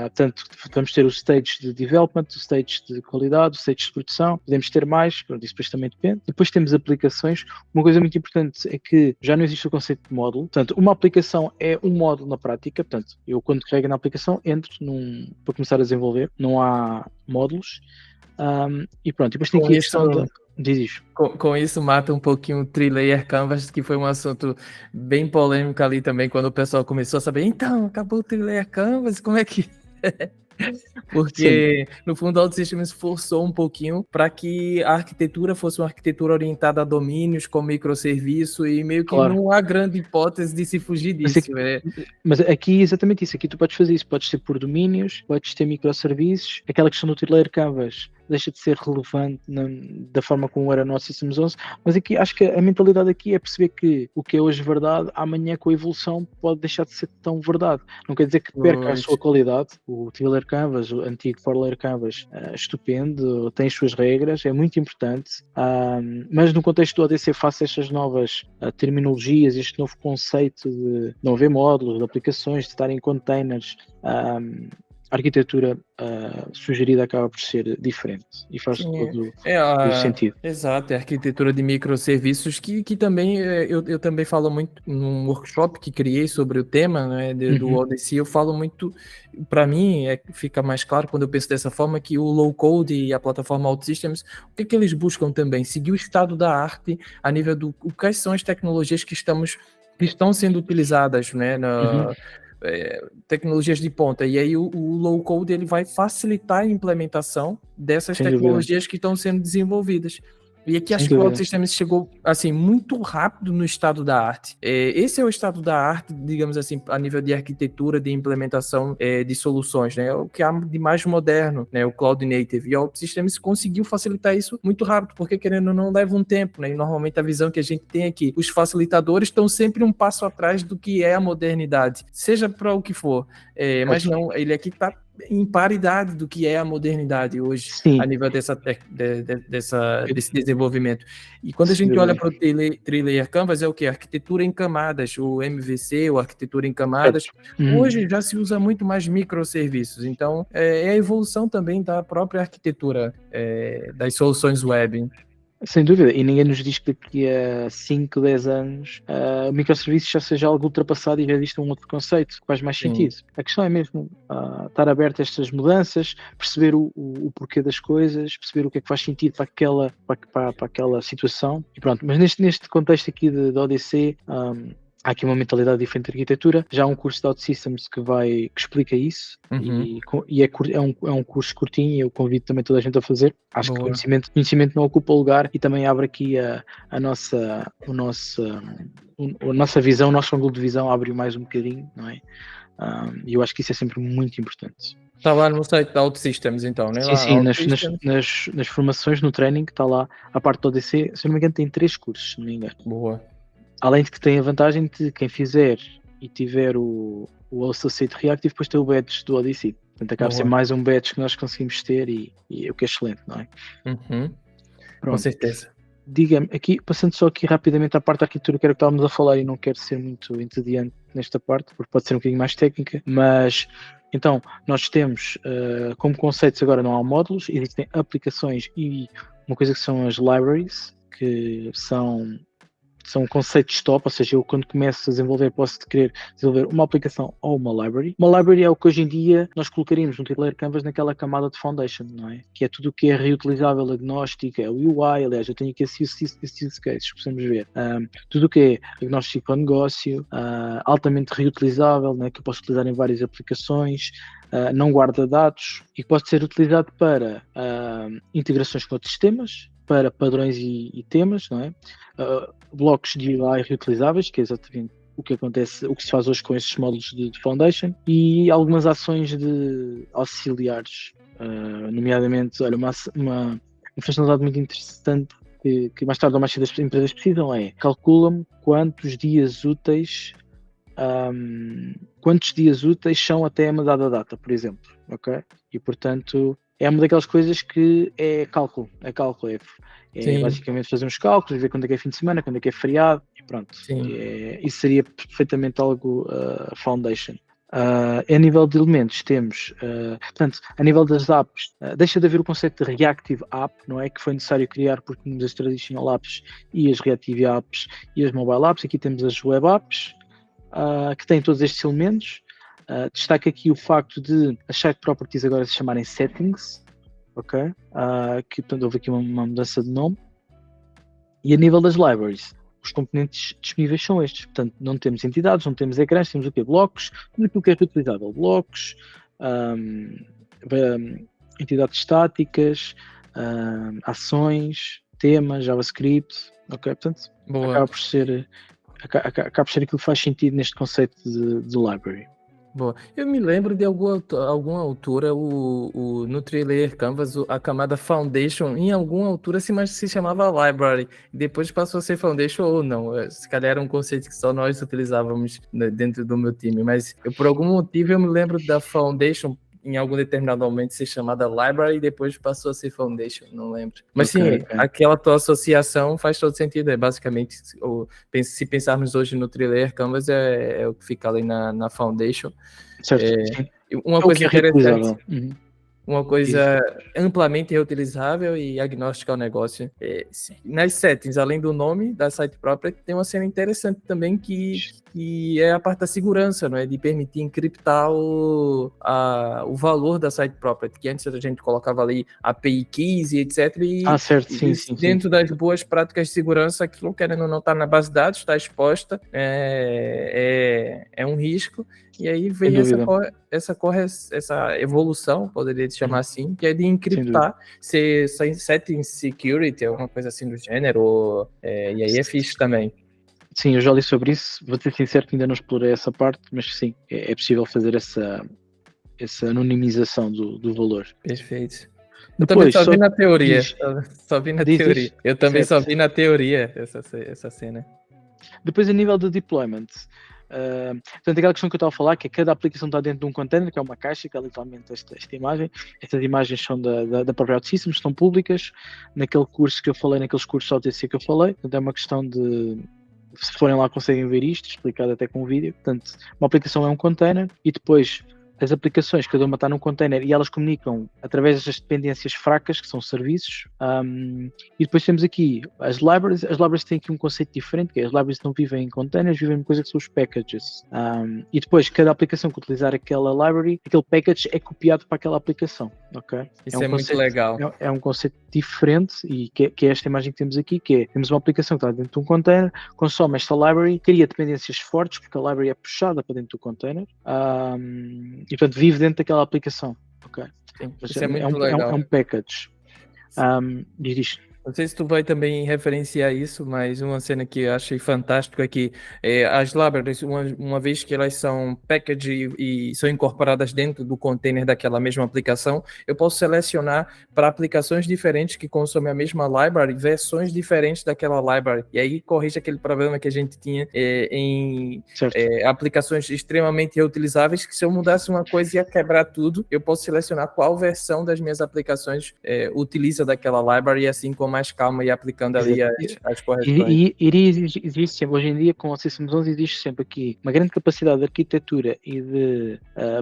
Portanto, vamos ter o stage de development, o stage de qualidade, o stage de produção, podemos ter mais, pronto, isso depois também depende. Depois temos aplicações. Uma coisa muito importante é que já não existe o conceito de módulo, portanto, uma aplicação é um módulo na prática, portanto, eu quando carrego na aplicação entro para começar a desenvolver, não há módulos, e pronto, depois tem aqui a questão da... Diz. Com isso mata um pouquinho o Three-Layer Canvas, que foi um assunto bem polêmico ali também, quando o pessoal começou a saber, então, acabou o Three-Layer Canvas, como é que... Porque, no fundo, o OutSystems forçou um pouquinho para que a arquitetura fosse uma arquitetura orientada a domínios com microserviço e meio que não há grande hipótese de se fugir disso. Mas aqui é exatamente isso. Aqui tu podes fazer isso. Podes ter por domínios, podes ter microserviços. Aquela questão do Three-Layer Canvas deixa de ser relevante da forma como era no OutSystems 11, mas aqui acho que a mentalidade aqui é perceber que o que é hoje verdade, amanhã com a evolução pode deixar de ser tão verdade. Não quer dizer que perca a sua qualidade. O Three-Layer Canvas, o antigo Four-Layer Canvas, estupendo, tem as suas regras, é muito importante, mas no contexto do ODC face a estas novas terminologias, este novo conceito de não haver módulos, de aplicações, de estar em containers, a arquitetura sugerida acaba por ser diferente e faz todo o sentido. Exato, é a arquitetura de microserviços que também eu também falo muito num workshop que criei sobre o tema, né, do ODC. Eu falo muito, para mim fica mais claro quando eu penso dessa forma, que o low code e a plataforma OutSystems, o que eles buscam também? Seguir o estado da arte a nível do quais são as tecnologias que estão sendo utilizadas, né, tecnologias de ponta, e aí o low code ele vai facilitar a implementação dessas tecnologias que estão sendo desenvolvidas. E aqui acho que o OutSystems chegou assim muito rápido no estado da arte. Esse é o estado da arte, digamos assim, a nível de arquitetura, de implementação de soluções, né? O que há de mais moderno, né? O Cloud Native. E o OutSystems conseguiu facilitar isso muito rápido, porque querendo ou não leva um tempo, né? E normalmente a visão que a gente tem aqui, os facilitadores estão sempre um passo atrás do que é a modernidade, seja para o que for. Mas não, ele aqui está em paridade do que é a modernidade hoje, a nível desse desenvolvimento. E quando a gente olha para o Three-Layer Canvas, é o que? Arquitetura em camadas, o MVC, ou arquitetura em camadas. Hoje já se usa muito mais microserviços, então é a evolução também da própria arquitetura das soluções web. Sem dúvida, e ninguém nos diz que daqui a 5, 10 anos o microserviços já seja algo ultrapassado e já existe um outro conceito que faz mais sentido. A questão é mesmo estar aberto a estas mudanças, perceber o porquê das coisas, perceber o que é que faz sentido para aquela situação, e pronto. Mas neste contexto aqui de ODC, há aqui uma mentalidade diferente de arquitetura. Já há um curso de OutSystems que que explica isso, e é um curso curtinho, e eu convido também toda a gente a fazer. Acho que conhecimento não ocupa lugar, e também abre aqui a nossa visão, o nosso ângulo de visão abre mais um bocadinho, não é? E eu acho que isso é sempre muito importante. Está lá no site da OutSystems, então, né? Sim, nas formações, no training, está lá a parte do ODC. Se não me engano, tem 3 cursos, se não me engano. Boa. Além de que tem a vantagem de quem fizer e tiver o Associate Reactive, depois tem o badge do ODC. Portanto, acaba de ser mais um badge que nós conseguimos ter, e o que é excelente, não é? Com certeza. Diga-me, aqui, passando só aqui rapidamente à parte da arquitetura, que era o que estávamos a falar, e não quero ser muito entediante nesta parte, porque pode ser um bocadinho mais técnica, mas então nós temos como conceitos agora não há módulos, existem aplicações e uma coisa que são as libraries, que são conceitos top, ou seja, eu quando começo a desenvolver posso querer desenvolver uma aplicação ou uma library. Uma library é o que hoje em dia nós colocaríamos no Three-Layer Canvas naquela camada de foundation, não é? Que é tudo o que é reutilizável, agnóstico, é o UI, aliás, eu tenho aqui esse use cases, possamos ver. Tudo o que é agnóstico ao negócio, altamente reutilizável, né, que eu posso utilizar em várias aplicações, não guarda dados, e que pode ser utilizado para integrações com outros sistemas, para padrões e temas, não é? Blocos de UI reutilizáveis, que é exatamente o que acontece, o que se faz hoje com estes módulos de Foundation, e algumas ações de auxiliares, nomeadamente, olha, uma funcionalidade muito interessante que mais tarde ou mais cedo as empresas precisam calcula-me quantos dias úteis são até uma dada data, por exemplo, ok? E portanto é uma daquelas coisas que é cálculo, basicamente fazer uns cálculos, ver quando é que é fim de semana, quando é que é feriado, e pronto. Isso seria perfeitamente algo foundation. A nível de elementos temos, portanto, a nível das apps, deixa de haver o conceito de reactive app, não é? Que foi necessário criar porque tínhamos as traditional apps e as reactive apps e as mobile apps. Aqui temos as web apps, que têm todos estes elementos. Destaca aqui o facto de as site properties agora se chamarem settings, ok? Que portanto houve aqui uma mudança de nome. E a nível das libraries, os componentes disponíveis são estes. Portanto, não temos entidades, não temos ecrãs, temos o quê? Blocos, tudo aquilo que é reutilizável. Blocos, entidades estáticas, ações, temas, JavaScript, ok? Portanto, acaba por ser aquilo que faz sentido neste conceito de library. Boa. Eu me lembro de alguma altura no NutriLayer Canvas a camada Foundation em alguma altura se chamava Library, depois passou a ser Foundation ou não, se calhar era um conceito que só nós utilizávamos dentro do meu time, mas por algum motivo eu me lembro da Foundation em algum determinado momento ser chamada Library e depois passou a ser Foundation, não lembro. Mas okay. Aquela tua associação faz todo sentido, basicamente, se pensarmos hoje no NutriLayer Canvas, é o que fica ali na Foundation. Certo, uma coisa interessante, uma coisa amplamente reutilizável e agnóstica ao negócio. Nas settings, além do nome da site própria, tem uma cena interessante também que é a parte da segurança, não é? De permitir encriptar o valor da site própria, que antes a gente colocava ali API keys e etc. Certo, sim. Dentro das boas práticas de segurança, aquilo querendo ou não estar na base de dados, está exposta, é um risco. E aí veio essa evolução, poderia chamar assim, que é de encriptar, ser setting security, alguma coisa assim do gênero, e aí é fixe também. Sim, eu já li sobre isso, vou ser sincero que ainda não explorei essa parte, mas sim, é possível fazer essa anonimização do valor. Perfeito. Eu também só vi na teoria. Eu também só vi na teoria essa cena. Depois, a nível de deployment, portanto, aquela questão que eu estava a falar, que cada aplicação está dentro de um container, que é uma caixa, que é literalmente esta imagem. Estas imagens são da própria OutSystems, estão públicas. Naquele curso que eu falei, naqueles cursos OTC que eu falei, portanto, é uma questão de, se forem lá conseguem ver isto, explicado até com vídeo. Portanto, uma aplicação é um container e depois as aplicações, cada uma está num container e elas comunicam através das dependências fracas, que são serviços, e depois temos aqui as libraries têm aqui um conceito diferente, que é as libraries não vivem em containers, vivem em coisa que são os packages, e depois cada aplicação que utilizar aquela library, aquele package é copiado para aquela aplicação, ok? Isso é muito legal. É um conceito diferente e que é esta imagem que temos aqui, que é, temos uma aplicação que está dentro de um container, consome esta library, cria dependências fortes, porque a library é puxada para dentro do container, e portanto vive dentro daquela aplicação, ok? Sim, isso é muito legal. É um package. Diz isto. Não sei se tu vai também referenciar isso, mas uma cena que eu achei fantástico é que as libraries, uma vez que elas são package e são incorporadas dentro do container daquela mesma aplicação, eu posso selecionar para aplicações diferentes que consomem a mesma library, versões diferentes daquela library. E aí corrige aquele problema que a gente tinha em aplicações extremamente reutilizáveis, que se eu mudasse uma coisa ia quebrar tudo. Eu posso selecionar qual versão das minhas aplicações utiliza daquela library, e assim como mais calma e aplicando ali as correções. E existe sempre, hoje em dia com o Systems 11 existe sempre aqui uma grande capacidade de arquitetura e de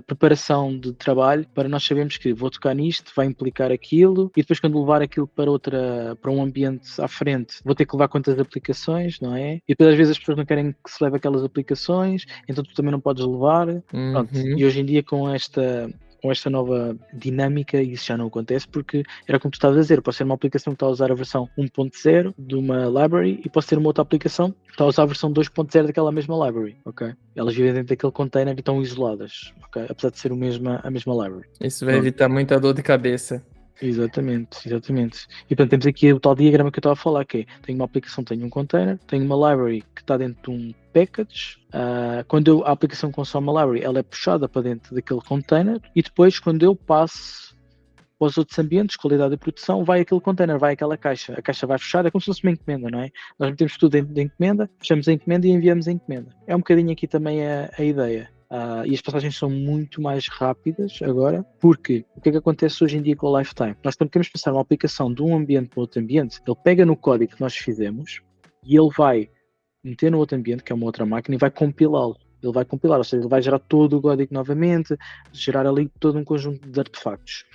preparação de trabalho para nós sabermos que vou tocar nisto, vai implicar aquilo, e depois quando levar aquilo para um ambiente à frente, vou ter que levar quantas aplicações, não é? E depois às vezes as pessoas não querem que se leve aquelas aplicações, então tu também não podes levar. Pronto. E hoje em dia com esta nova dinâmica, isso já não acontece, porque era como tu estavas a dizer, pode ser uma aplicação que está a usar a versão 1.0 de uma library e pode ser uma outra aplicação que está a usar a versão 2.0 daquela mesma library, ok? Elas vivem dentro daquele container e estão isoladas, ok? Apesar de ser a mesma library. Isso vai evitar muita dor de cabeça. Exatamente. E portanto temos aqui o tal diagrama que eu estava a falar, que é, tenho uma aplicação, tenho um container, tenho uma library que está dentro de um package, quando a aplicação consome a library, ela é puxada para dentro daquele container, e depois quando eu passo para os outros ambientes, qualidade de produção, vai aquele container, vai aquela caixa, a caixa vai fechada, é como se fosse uma encomenda, não é? Nós metemos tudo dentro da encomenda, fechamos a encomenda e enviamos a encomenda. É um bocadinho aqui também a ideia. E as passagens são muito mais rápidas agora, porque o que é que acontece hoje em dia com o lifetime? Nós quando queremos passar uma aplicação de um ambiente para outro ambiente, ele pega no código que nós fizemos e ele vai meter no outro ambiente, que é uma outra máquina, e vai compilá-lo. ele vai compilar, ou seja, ele vai gerar todo o código novamente, gerar ali todo um conjunto de artefactos.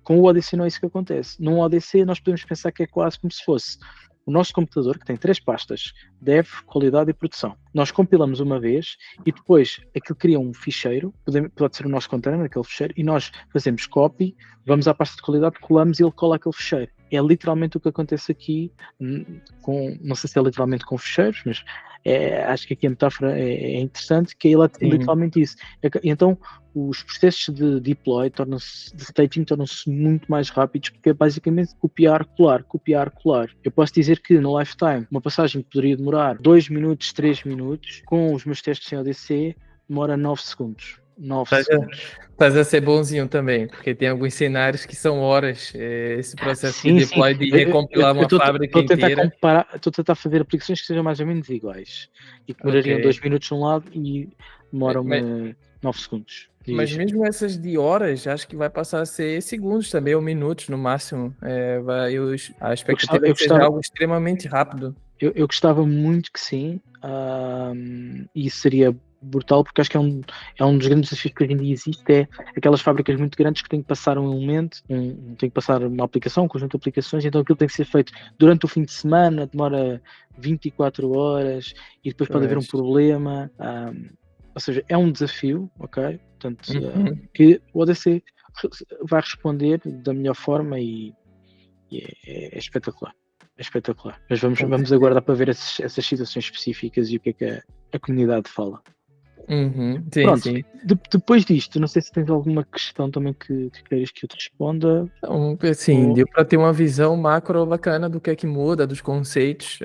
Com o ODC não é isso que acontece. Num ODC nós podemos pensar que é quase como se fosse o nosso computador, que tem 3 pastas, dev, qualidade e produção. Nós compilamos uma vez e depois aquilo cria um ficheiro, pode ser o nosso container, aquele ficheiro, e nós fazemos copy, vamos à pasta de qualidade, colamos e ele cola aquele ficheiro. É literalmente o que acontece aqui, não sei se é literalmente com ficheiros, mas acho que aqui a metáfora é interessante, que é literalmente isso. Então, os processos de deploy, de staging, tornam-se muito mais rápidos, porque é basicamente copiar, colar. Eu posso dizer que no lifetime, uma passagem que poderia demorar 2 minutos, 3 minutos, com os meus testes em ODC, demora 9 segundos. 9 segundos. Estás a ser bonzinho também, porque tem alguns cenários que são horas, esse processo de deploy, de recompilar uma fábrica inteira. Estou a tentar fazer aplicações que sejam mais ou menos iguais e que demorariam 2 minutos de um lado e demoram 9 segundos. Mas mesmo essas de horas, acho que vai passar a ser segundos também, ou minutos no máximo. A expectativa é que seja algo extremamente rápido. Eu gostava muito que sim, e seria brutal, porque acho que é um dos grandes desafios que hoje em dia existe, é aquelas fábricas muito grandes que têm que passar um elemento, têm que passar uma aplicação, um conjunto de aplicações, então aquilo tem que ser feito durante o fim de semana, demora 24 horas e depois pode haver um problema, ou seja, é um desafio, ok? Portanto, que o ODC vai responder da melhor forma e é espetacular. É espetacular. Mas vamos aguardar para ver essas situações específicas e o que é que a comunidade fala. Sim, pronto, sim. Depois disto, não sei se tens alguma questão também que queres que eu te responda. Então, assim, deu para ter uma visão macro bacana do que é que muda, dos conceitos.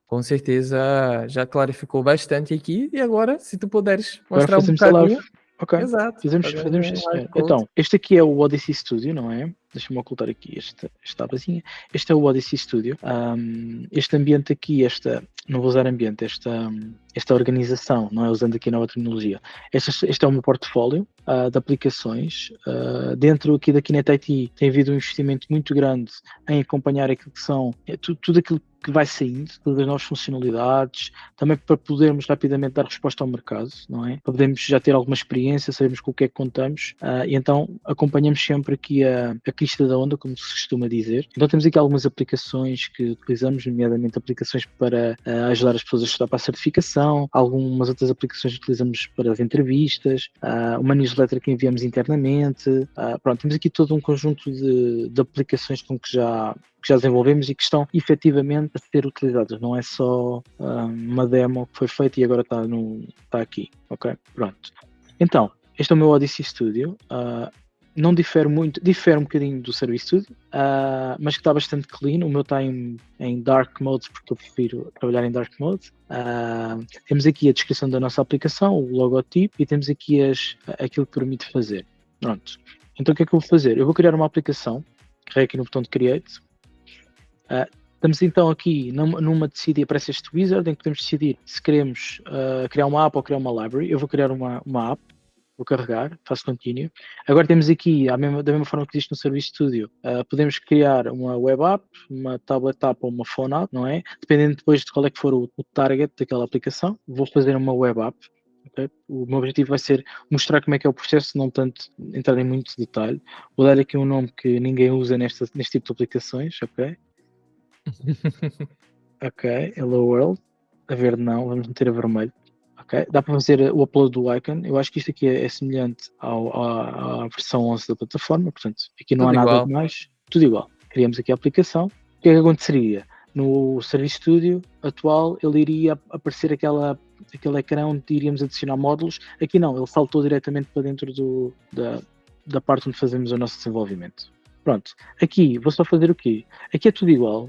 Com certeza já clarificou bastante aqui. E agora, se tu puderes mostrar um bocadinho. Ok, exato. Fazemos isso. Então, este aqui é o Odyssey Studio, não é? Deixa-me ocultar aqui esta abazinha. Este é o Odyssey Studio. Este ambiente aqui, não vou usar ambiente, esta organização, não é usando aqui a nova terminologia. Este é o meu portfólio de aplicações. Dentro aqui da Kinet IT tem havido um investimento muito grande em acompanhar aquilo que são tudo aquilo que vai saindo, todas as novas funcionalidades, também para podermos rapidamente dar resposta ao mercado, não é? Para podermos já ter alguma experiência, sabermos com o que é que contamos, e então acompanhamos sempre aqui a crista da onda, como se costuma dizer. Então temos aqui algumas aplicações que utilizamos, nomeadamente aplicações para ajudar as pessoas a estudar para a certificação, algumas outras aplicações que utilizamos para as entrevistas, uma newsletter que enviamos internamente, pronto, temos aqui todo um conjunto de aplicações com que já desenvolvemos e que estão efetivamente a ser utilizadas, não é só uma demo que foi feita e agora está aqui, ok? Pronto. Então, este é o meu Odyssey Studio, não difere muito, difere um bocadinho do Service Studio, mas que está bastante clean. O meu está em Dark Mode porque eu prefiro trabalhar em Dark Mode. Temos aqui a descrição da nossa aplicação, o logotipo, e temos aqui aquilo que permite fazer. Pronto. Então o que é que eu vou fazer? Eu vou criar uma aplicação, carrego aqui no botão de Create. Estamos então aqui numa decidir, aparece este wizard em que podemos decidir se queremos criar uma app ou criar uma library. Eu vou criar uma app, vou carregar, faço continue. Agora temos aqui, da mesma forma que existe no Service Studio, podemos criar uma web app, uma tablet app ou uma phone app, não é? Dependendo depois de qual é que for o target daquela aplicação, vou fazer uma web app. Okay? O meu objetivo vai ser mostrar como é que é o processo, não tanto entrar em muito detalhe. Vou dar aqui um nome que ninguém usa neste tipo de aplicações, ok? Ok, Hello World, a verde não, vamos meter a vermelho. Ok, dá para fazer o upload do icon. Eu acho que isto aqui é semelhante à versão 11 da plataforma, portanto, aqui não há nada de mais, tudo igual. Criamos aqui a aplicação. O que é que aconteceria? No Service Studio atual, ele iria aparecer aquele ecrã onde iríamos adicionar módulos. Aqui não, ele saltou diretamente para dentro da parte onde fazemos o nosso desenvolvimento. Pronto, aqui vou só fazer o quê? Aqui é tudo igual,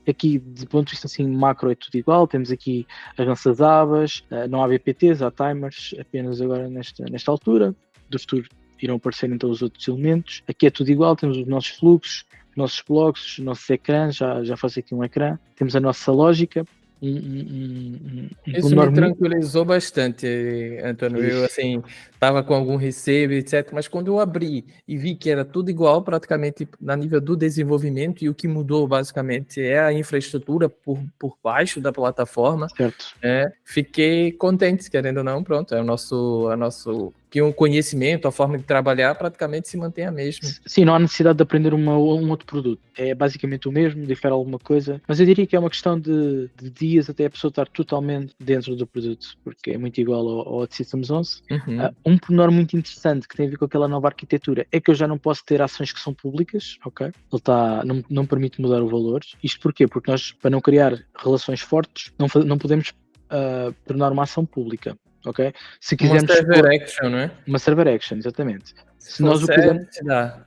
aqui do ponto de vista assim macro é tudo igual, temos aqui as nossas abas, não há BPTs, há timers, apenas agora nesta altura, do futuro irão aparecer então os outros elementos. Aqui é tudo igual, temos os nossos fluxos, os nossos blocos, os nossos ecrãs, já faço aqui um ecrã, temos a nossa lógica, Isso me pormenor muito. tranquilizou bastante, Antônio. Eu, Isso, assim, estava com algum receio, etc. Mas quando eu abri e vi que era tudo igual, praticamente, na nível do desenvolvimento, e o que mudou, basicamente, é a infraestrutura por baixo da plataforma, certo. fiquei contente, querendo ou não, pronto, é o nosso que o conhecimento, a forma de trabalhar, praticamente se mantém a mesma. Sim, não há necessidade de aprender um outro produto. É basicamente o mesmo, difere alguma coisa. Mas eu diria que é uma questão de dias até a pessoa estar totalmente dentro do produto, porque é muito igual ao OutSystems 11. Uhum. Um pormenor muito interessante que tem a ver com aquela nova arquitetura é que eu já não posso ter ações que são públicas, ok? Ele não permite mudar o valor. Isto porquê? Porque nós, para não criar relações fortes, não podemos tornar uma ação pública, ok? Se Uma quisermos server expor action, não é? uma server action, exatamente. Se Se for nós o quisermos, server, se dá.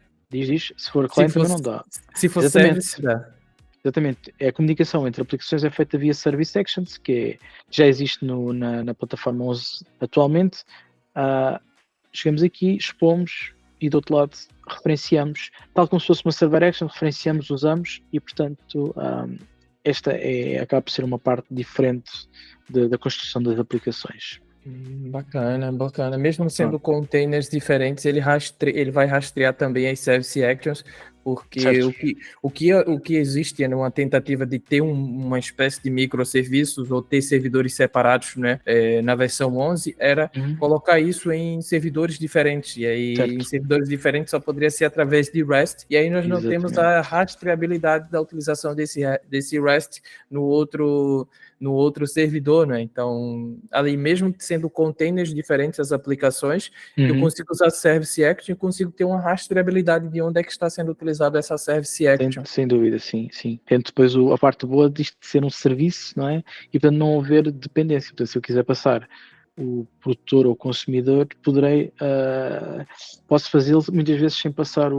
se for Se client for, também não dá. se for server, Exatamente, se dá. exatamente. A comunicação entre aplicações é feita via Service Actions, já existe na plataforma 11 atualmente. Chegamos aqui, expomos e do outro lado referenciamos, tal como se fosse uma Server Action, referenciamos, usamos e, portanto, esta acaba por ser uma parte diferente da construção das aplicações. Bacana, bacana. Mesmo sendo Pronto, containers diferentes, ele vai rastrear também as service actions, porque certo? o que existe numa tentativa de ter uma espécie de microserviços ou ter servidores separados, né, na versão 11, era Uhum, colocar isso em servidores diferentes. E aí, em certo, servidores diferentes, só poderia ser através de REST. E aí, nós não temos a exatamente. rastreabilidade da utilização desse REST no outro servidor, né? Então, ali mesmo sendo containers diferentes as aplicações, eu Uhum. consigo usar Service Action e consigo ter uma rastreabilidade de onde é que está sendo utilizada essa Service Action. Sem dúvida, sim, sim. Tem depois a parte boa disto de ser um serviço, não é? E portanto não haver dependência. Portanto, se eu quiser passar o produtor ou o consumidor, posso fazê-lo muitas vezes sem passar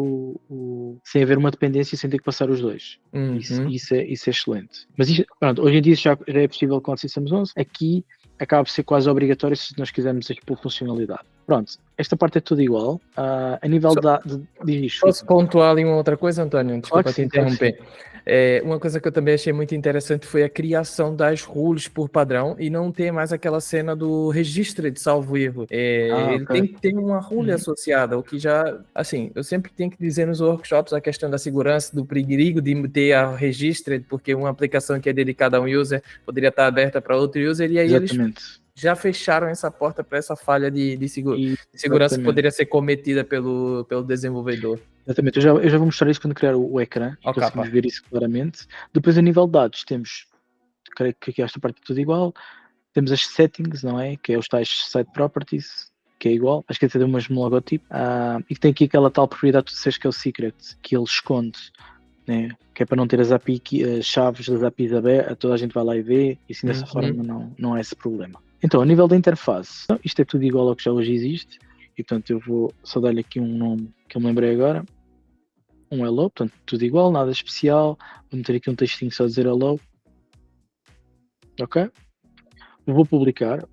sem haver uma dependência e sem ter que passar os dois. Uhum. Isso é excelente. Mas pronto, hoje em dia já é possível com o Systems 11. Aqui acaba por ser quase obrigatório se nós quisermos expor funcionalidade. Pronto, esta parte é tudo igual. A nível Só- Posso desculpa. pontuar ali uma outra coisa, Antônio? Claro que Desculpa te sim, claro que sim. interromper. Uma coisa que eu também achei muito interessante foi a criação das rules por padrão e não ter mais aquela cena do registro de salvo erro. Ele Ok. tem que ter uma rule Uhum. associada, o que já, assim, eu sempre tenho que dizer nos workshops a questão da segurança, do perigo de ter a registered, porque uma aplicação que é dedicada a um user poderia estar aberta para outro user, e aí eles Exatamente. já fecharam essa porta para essa falha de segurança que Exatamente. poderia ser cometida pelo desenvolvedor. Exatamente. Eu já vou mostrar isso quando criar o ecrã e Ó capa. conseguimos ver isso claramente. Depois, a nível de dados, creio que aqui esta parte é tudo igual. Temos as settings, não é? Que é os tais site properties, que é igual. Acho que até deu o mesmo logotipo. E tem aqui aquela tal propriedade que tu disseste que é o secret, que ele esconde, né? Que é para não ter as chaves das APIs abertas, toda a gente vai lá e vê, e assim dessa forma não há esse problema. Então, a nível da interface, isto é tudo igual ao que já hoje existe, e portanto eu vou só dar-lhe aqui um nome que eu me lembrei agora, um hello, portanto tudo igual, nada especial, vou meter aqui um textinho só a dizer hello, ok? Vou publicar,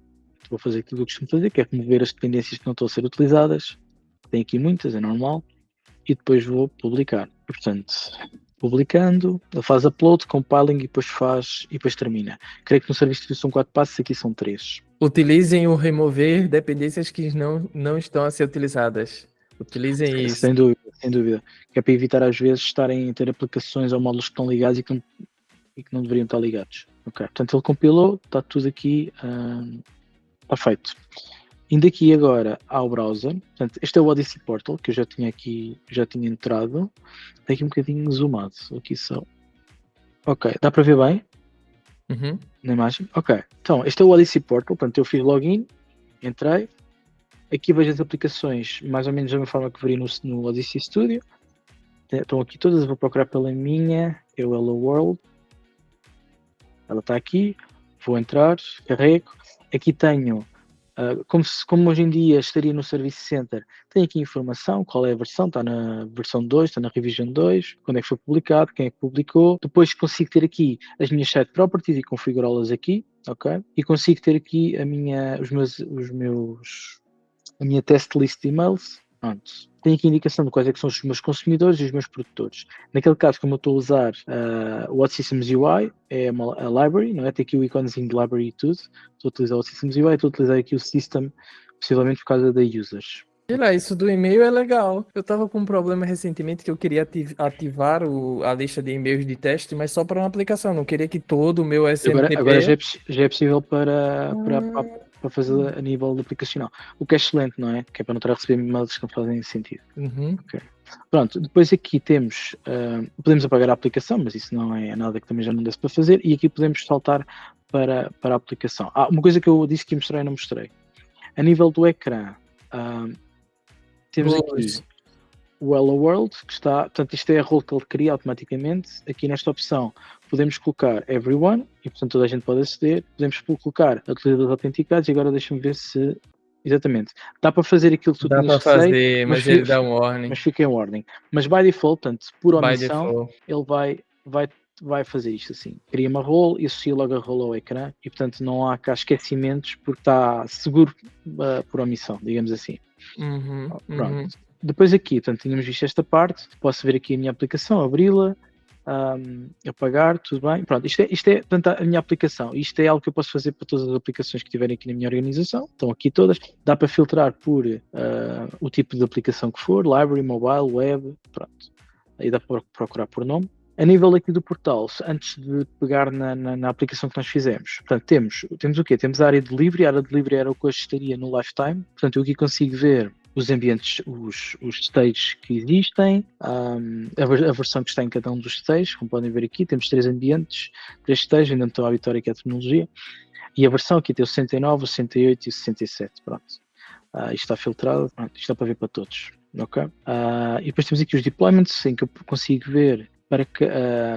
vou fazer aquilo que eu costumo fazer, que é remover as dependências que não estão a ser utilizadas, tem aqui muitas, é normal, e depois vou publicar. Portanto, publicando, ele faz upload, compiling e depois termina. Creio que no serviço são 4 passos, aqui são 3. Utilizem o remover dependências que não estão a ser utilizadas. Utilizem isso. Sem dúvida, sem dúvida. Que é para evitar às vezes estarem a ter aplicações ou módulos que estão ligados e que não deveriam estar ligados. Ok, portanto ele compilou, está tudo aqui, está feito. Indo aqui agora ao browser, portanto, este é o Odyssey Portal, que eu já tinha entrado. Está aqui um bocadinho zoomado, aqui só. Ok, dá para ver bem Uhum. na imagem? Ok, então este é o Odyssey Portal, portanto eu fiz login, entrei, aqui vejo as aplicações mais ou menos da mesma forma que veria no Odyssey Studio. Estão aqui todas, vou procurar pela minha, é o Hello World, ela está aqui, vou entrar, carrego, aqui tenho como hoje em dia estaria no Service Center, tem aqui informação, qual é a versão, está na versão 2, está na Revision 2, quando é que foi publicado, quem é que publicou. Depois consigo ter aqui as minhas site properties e configurá-las aqui, ok? E consigo ter aqui a minha test list de e-mails. Pronto. tem aqui a indicação de quais é que são os meus consumidores e os meus produtores. Naquele caso, como eu estou a usar o OutSystems UI, é a library, não é? Tem aqui o íconezinho de library e tudo. Estou a utilizar o OutSystems UI, estou a utilizar aqui o system, possivelmente por causa da users. Sei lá, isso do e-mail é legal. Eu tava com um problema recentemente que eu queria ativar a lista de e-mails de teste, mas só para uma aplicação. Não queria que todo o meu SMTP... Agora já é possível para fazer Ah. a nível aplicacional. O que é excelente, não é? Que é para não estar a receber e-mails que não fazem sentido. Uhum. Okay. Pronto, depois aqui temos, podemos apagar a aplicação, mas isso não é nada que também já não desse para fazer, e aqui podemos saltar para a aplicação. Uma coisa que eu disse que ia mostrar e não mostrei. A nível do ecrã, temos aqui o Hello World, que está, portanto isto é a role que ele cria automaticamente. Aqui nesta opção podemos colocar Everyone, e portanto toda a gente pode aceder. Podemos colocar utilizadores autenticados, e agora deixa-me ver se... Exatamente. Dá para fazer aquilo que tu Dá tinhas para fazer, mas ele dá um warning. Mas fica em ordem. Mas by default, portanto, por By omissão, default. ele vai fazer isto assim. Cria uma role e associa logo a role ao ecrã, e portanto não há cá esquecimentos porque está seguro por omissão, digamos assim. Uhum, Pronto. uhum. Depois aqui, portanto, tínhamos visto esta parte. Posso ver aqui a minha aplicação, abri-la, apagar, tudo bem. Pronto, isto é portanto, a minha aplicação. Isto é algo que eu posso fazer para todas as aplicações que tiverem aqui na minha organização. Estão aqui todas. Dá para filtrar por o tipo de aplicação que for, library, mobile, web, pronto. Aí dá para procurar por nome. A nível aqui do portal, antes de pegar na aplicação que nós fizemos, portanto, temos o quê? Temos a área de delivery. A área de delivery era o que eu estaria no lifetime. Portanto, eu aqui consigo ver os ambientes, os stages que existem, a versão que está em cada um dos stages. Como podem ver aqui, temos 3 ambientes, 3 stages, ainda não estou a habituar aqui à terminologia. E a versão aqui tem o 69, o 68 e o 67. Pronto. Isto está filtrado, pronto, isto dá para ver para todos. Okay? E depois temos aqui os deployments, em que eu consigo ver para que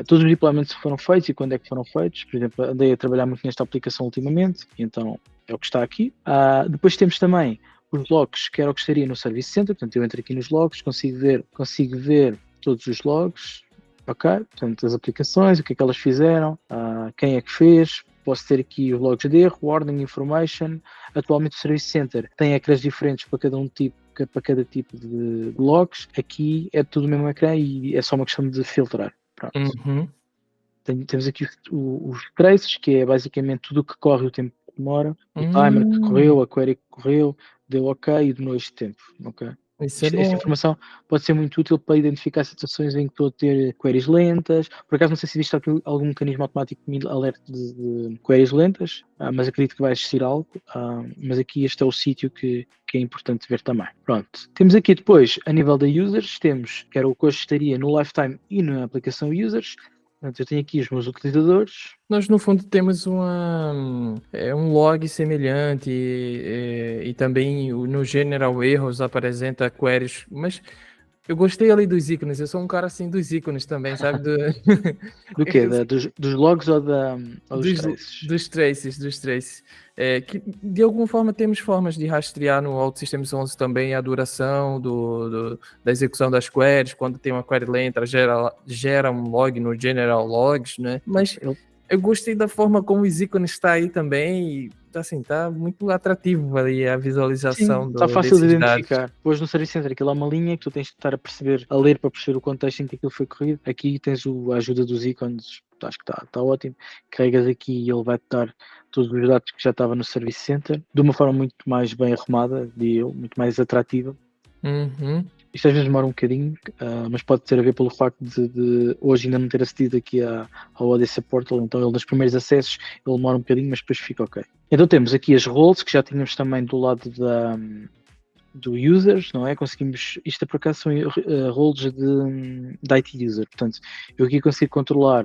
todos os deployments foram feitos e quando é que foram feitos. Por exemplo, andei a trabalhar muito nesta aplicação ultimamente, então é o que está aqui. Depois temos também os logs, que era o que estaria no Service Center. Portanto, eu entro aqui nos logs, consigo ver todos os logs, ok? Portanto, as aplicações, o que é que elas fizeram, quem é que fez. Posso ter aqui os logs de erro, warning, information. Atualmente o Service Center tem ecrãs diferentes para cada tipo de logs. Aqui é tudo o mesmo ecrã e é só uma questão de filtrar. Pronto. Uhum. Temos aqui os traces, que é basicamente tudo o que corre, o tempo que demora, o timer que correu, a query que correu, deu ok e demorou este tempo. Okay? Esta informação pode ser muito útil para identificar situações em que estou a ter queries lentas. Por acaso não sei se existe algum mecanismo automático que me alerte de queries lentas, mas acredito que vai existir algo. Mas aqui este é o sítio que é importante ver também. Pronto. Temos aqui depois, a nível da users, temos que era o que hoje estaria no lifetime e na aplicação users. Portanto, eu tenho aqui os meus utilizadores. Nós, no fundo, temos um log semelhante e também no General Erros apresenta queries, mas eu gostei ali dos ícones, eu sou um cara assim dos ícones também, sabe? Do quê? Dos logs ou dos traces? Dos traces. Que, de alguma forma, temos formas de rastrear no OutSystems 11 também a duração da execução das queries. Quando tem uma query lenta, gera um log no General Logs, né? Mas eu gostei da forma como os ícones está aí também e assim, tá muito atrativo ali a visualização. Sim, está fácil de identificar. Dados. Depois no Service Center aquilo é uma linha que tu tens de estar a ler para perceber o contexto em que aquilo foi corrido. Aqui tens a ajuda dos ícones, acho que está ótimo. Carregas aqui e ele vai-te dar todos os dados que já estava no Service Center, de uma forma muito mais bem arrumada, muito mais atrativa. Uhum. Isto às vezes demora um bocadinho, mas pode ter a ver pelo facto de hoje ainda não ter acedido aqui ao Odyssey Portal, então ele nos primeiros acessos ele demora um bocadinho, mas depois fica ok. Então temos aqui as roles, que já tínhamos também do lado do users, não é? Conseguimos, isto por acaso são roles de IT user, portanto eu aqui consigo controlar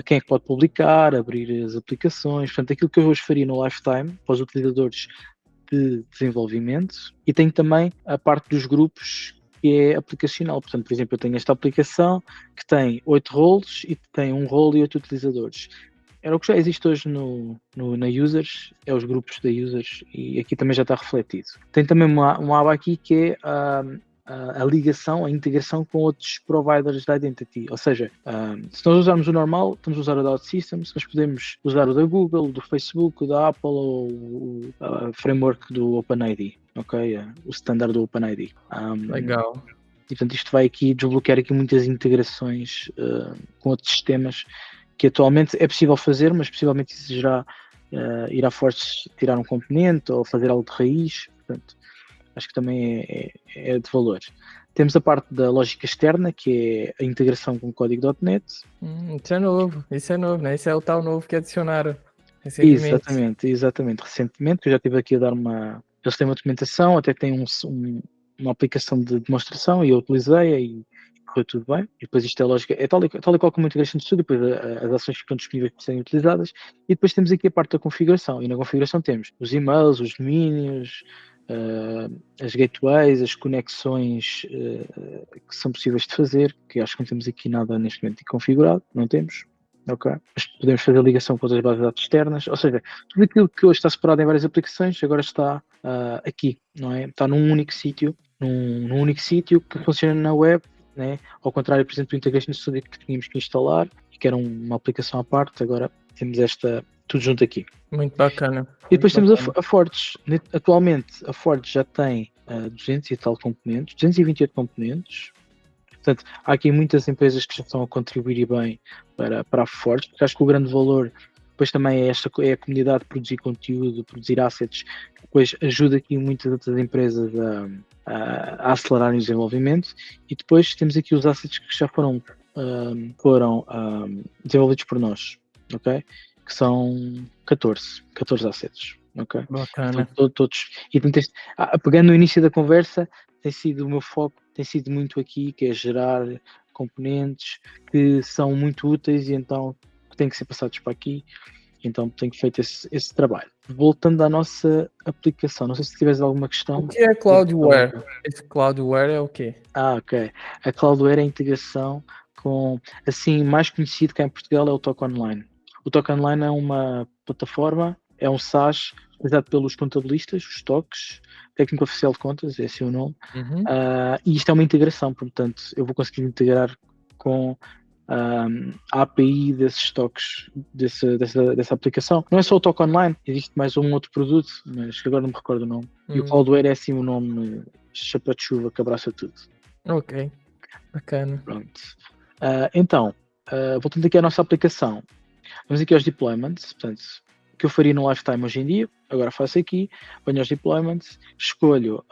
quem é que pode publicar, abrir as aplicações, portanto aquilo que eu hoje faria no lifetime para os utilizadores de desenvolvimento, e tenho também a parte dos grupos que é aplicacional. Portanto, por exemplo, eu tenho esta aplicação que tem 8 roles e tem um role e 8 utilizadores. Era o que já existe hoje na users, é os grupos da users, e aqui também já está refletido. Tem também uma aba aqui que é a ligação, a integração com outros providers da Identity. Ou seja, se nós usarmos o normal, estamos a usar o da OutSystems, mas podemos usar o da Google, o do Facebook, o da Apple ou o framework do OpenID. ok? O standard do OpenID. Legal. E portanto isto vai aqui desbloquear aqui muitas integrações com outros sistemas que atualmente é possível fazer, mas possivelmente isso exigirá ir à Forge tirar um componente ou fazer algo de raiz. Portanto, acho que também é de valor. Temos a parte da lógica externa, que é a integração com o código.NET. Isso é novo, né? Isso é o tal novo que adicionaram recentemente. Exatamente. Recentemente, eu já estive aqui a dar eles têm uma documentação, até tem uma aplicação de demonstração e eu utilizei e correu tudo bem. E depois isto é lógica, é tal e qual como Integration Studio, depois as ações ficam disponíveis para serem utilizadas. E depois temos aqui a parte da configuração. E na configuração temos os e-mails, os domínios, as gateways, as conexões que são possíveis de fazer, que acho que não temos aqui nada neste momento configurado, não temos. Ok, mas podemos fazer ligação com outras bases de dados externas, ou seja, tudo aquilo que hoje está separado em várias aplicações agora está aqui, não é? Está num único sítio, num único sítio que funciona na web, né? Ao contrário, por exemplo, do Integration Studio que tínhamos que instalar, que era uma aplicação à parte, agora temos tudo junto aqui. Muito bacana. E depois temos a Forge. Atualmente a Forge já tem 200 e tal componentes, 228 componentes. Portanto, há aqui muitas empresas que já estão a contribuir bem para a Forge, porque acho que o grande valor depois também é a comunidade de produzir conteúdo, produzir assets, que depois ajuda aqui muitas outras empresas a acelerarem o desenvolvimento. E depois temos aqui os assets que já foram desenvolvidos por nós, ok? Que são 14 assets, ok? Bacana. Então, todos. E pegando no início da conversa, tem sido o meu foco, tem sido muito aqui, que é gerar componentes que são muito úteis e então têm que ser passados para aqui. Então tenho feito esse trabalho. Voltando à nossa aplicação, não sei se tiveres alguma questão. O que é Cloudware? Esse Cloudware é o quê? Ok. A Cloudware é a integração com, assim, mais conhecido cá em Portugal é o Toque Online. O Toque Online é uma plataforma, é um SaaS utilizado pelos contabilistas, os TOCs, Técnico Oficial de Contas, é assim o nome. E isto é uma integração, portanto, eu vou conseguir integrar com a API desses toques, dessa aplicação. Não é só o Toque Online, existe mais um outro produto, mas que agora não me recordo o nome. E o Cloudware é assim o nome, chapéu de chuva que abraça tudo. Ok, bacana. Pronto. Então, voltando aqui à nossa aplicação, vamos aqui aos deployments, portanto, o que eu faria no Lifetime hoje em dia, agora faço aqui, venho aos deployments, escolho,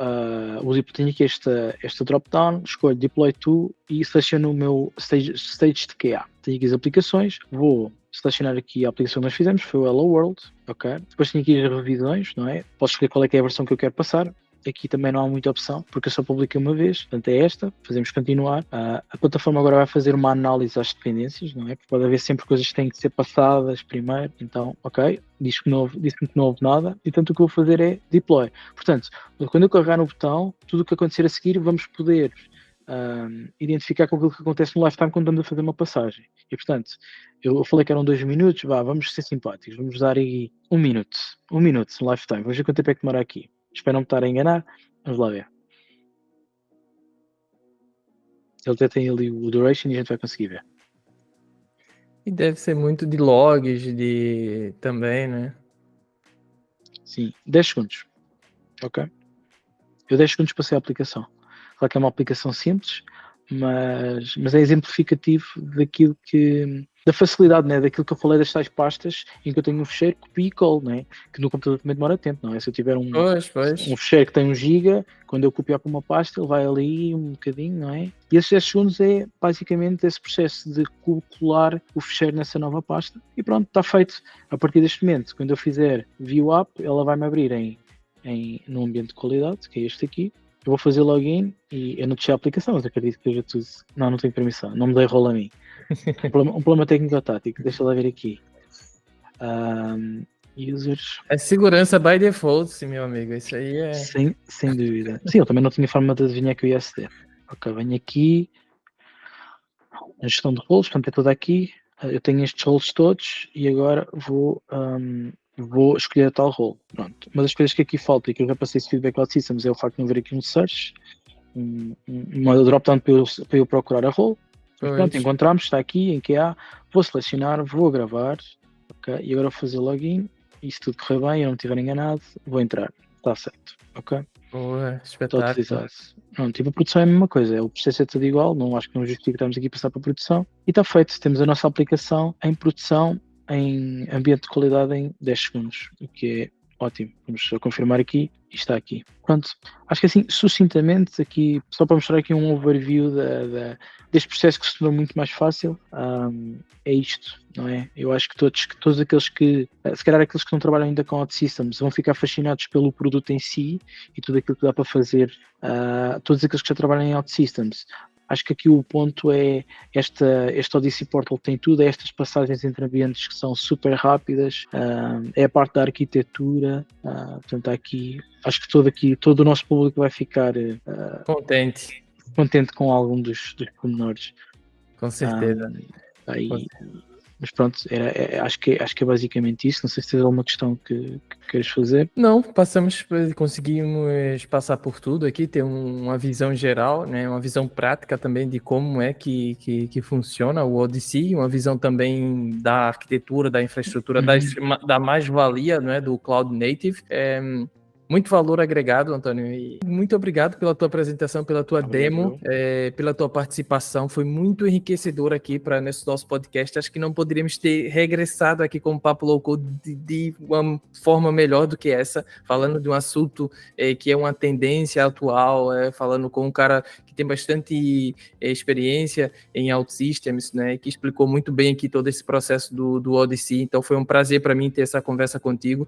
tenho aqui esta drop-down, escolho Deploy To e seleciono o meu stage de QA. Tenho aqui as aplicações, vou selecionar aqui a aplicação que nós fizemos, foi o Hello World, ok? Depois tenho aqui as revisões, não é? Posso escolher qual é que é a versão que eu quero passar. Aqui também não há muita opção, porque eu só publiquei uma vez, portanto é esta, fazemos continuar. A plataforma agora vai fazer uma análise às dependências, não é? Porque pode haver sempre coisas que têm que ser passadas primeiro, então, ok, disse-me que não houve nada, e portanto o que eu vou fazer é deploy. Portanto, quando eu carregar no botão, tudo o que acontecer a seguir, vamos poder identificar com aquilo que acontece no lifetime quando estamos a fazer uma passagem. E portanto, eu falei que eram 2 minutos, vamos ser simpáticos, vamos dar aí 1 minuto no lifetime, vamos ver quanto tempo é que demora aqui. Espero não me estar a enganar. Vamos lá ver. Ele até tem ali o duration e a gente vai conseguir ver. E deve ser muito de logs, também, né? Sim, 10 segundos. Ok? Eu 10 segundos passei a aplicação. Claro que é uma aplicação simples, mas é exemplificativo da facilidade, né? Daquilo que eu falei das tais pastas em que eu tenho um fecheiro, copio e colo, né? Que no computador também demora tempo, não é? Se eu tiver um fecheiro que tem 1 GB, quando eu copiar para uma pasta, ele vai ali um bocadinho, não é? E esses 10 segundos é basicamente esse processo de colar o fecheiro nessa nova pasta e pronto, está feito. A partir deste momento, quando eu fizer view up, ela vai-me abrir num ambiente de qualidade, que é este aqui. Eu vou fazer login e eu não deixei a aplicação, mas acredito que seja tudo. Não tenho permissão, não me dei rolo a mim. Um problema técnico ou tático, deixa lá ver aqui. Users. É segurança by default, sim, meu amigo. Isso aí é. Sem dúvida. Sim, eu também não tinha forma de adivinhar que eu ia aceder. Ok, venho aqui. A gestão de rolos, portanto é tudo aqui. Eu tenho estes rolos todos e agora vou escolher tal role. Pronto. Uma das coisas que aqui falta e que eu já passei esse feedback ao Systems é o facto de não haver aqui um search, uma drop-down para eu procurar a role. Pronto, encontramos, está aqui em QA, vou selecionar, vou gravar, ok? E agora vou fazer login, e se tudo correr bem, eu não estiver enganado, vou entrar, está certo, ok? Boa, está espetáculo. utilizado. Não, tipo, a produção é a mesma coisa, o processo é tudo igual, não acho que não justifica estarmos aqui a passar para a produção. E está feito, temos a nossa aplicação em produção, em ambiente de qualidade em 10 segundos, o que é ótimo. Vamos só confirmar aqui e está aqui. Pronto, acho que assim, sucintamente, aqui, só para mostrar aqui um overview deste processo que se tornou muito mais fácil, é isto, não é? Eu acho que todos aqueles que, se calhar aqueles que não trabalham ainda com OutSystems, vão ficar fascinados pelo produto em si e tudo aquilo que dá para fazer. Todos aqueles que já trabalham em OutSystems, acho que aqui o ponto é este Odyssey Portal tem tudo, é estas passagens entre ambientes que são super rápidas, é a parte da arquitetura, portanto aqui, acho que todo o nosso público vai ficar Contente, contente com algum dos pormenores. com certeza. Aí, mas pronto, acho que é basicamente isso. Não sei se tens alguma questão que queres fazer. Não, conseguimos passar por tudo aqui, ter uma visão geral, né, uma visão prática também de como é que funciona o Odyssey, uma visão também da arquitetura, da infraestrutura, da mais-valia, né, do Cloud Native. Muito valor agregado, Antônio, e muito obrigado pela tua apresentação, pela tua demo, pela tua participação, foi muito enriquecedor aqui para nesse nosso podcast. Acho que não poderíamos ter regressado aqui com o Papo Low Code de uma forma melhor do que essa, falando de um assunto que é uma tendência atual, falando com um cara que tem bastante experiência em OutSystems, né, que explicou muito bem aqui todo esse processo do Odyssey. Então foi um prazer para mim ter essa conversa contigo,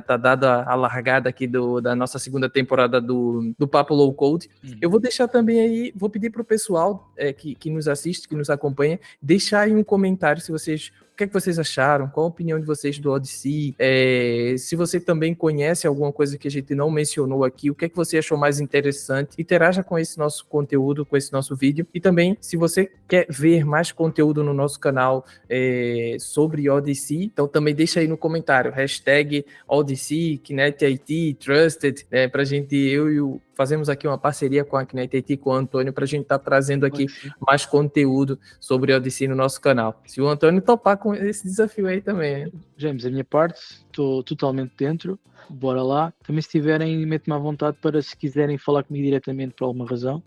tá dada a largada aqui da nossa segunda temporada do Papo Low Code. Eu vou deixar também aí, vou pedir para o pessoal que nos assiste, que nos acompanha, deixar aí um comentário se vocês, o que é que vocês acharam, qual a opinião de vocês do Odyssey, se você também conhece alguma coisa que a gente não mencionou aqui, o que é que você achou mais interessante, interaja com esse nosso conteúdo, com esse nosso vídeo, e também se você quer ver mais conteúdo no nosso canal sobre Odyssey, então também deixa aí no comentário, hashtag Odyssey, Kinet IT, Trusted, pra gente, fazemos aqui uma parceria com a Kinet IT, com o Antônio, para a gente estar trazendo aqui mais conteúdo sobre Odyssey no nosso canal. Se o Antônio topar com esse desafio aí também. James, a minha parte, estou totalmente dentro, bora lá. Também se tiverem, mete-me à vontade para, se quiserem falar comigo diretamente por alguma razão,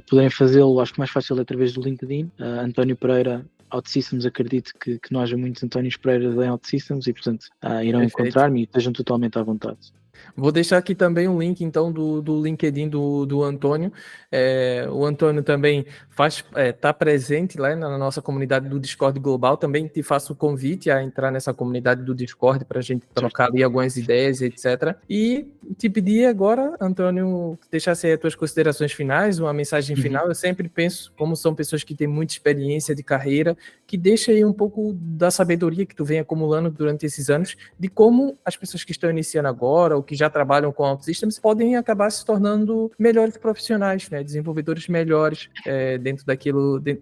poderem fazê-lo, acho que mais fácil é através do LinkedIn. Antônio Pereira, OutSystems, acredito que não haja muitos Antónios Pereiras em OutSystems e, portanto, irão encontrar-me e estejam totalmente à vontade. Vou deixar aqui também um link, então, do LinkedIn do Antônio. O Antônio também tá presente lá na nossa comunidade do Discord Global. Também te faço o convite a entrar nessa comunidade do Discord para a gente trocar ali algumas ideias, etc. E te pedir agora, Antônio, deixasse aí as tuas considerações finais, uma mensagem final. Eu sempre penso, como são pessoas que têm muita experiência de carreira, que deixa aí um pouco da sabedoria que tu vem acumulando durante esses anos, de como as pessoas que estão iniciando agora, ou que já trabalham com OutSystems, podem acabar se tornando melhores profissionais, né? Desenvolvedores melhores dentro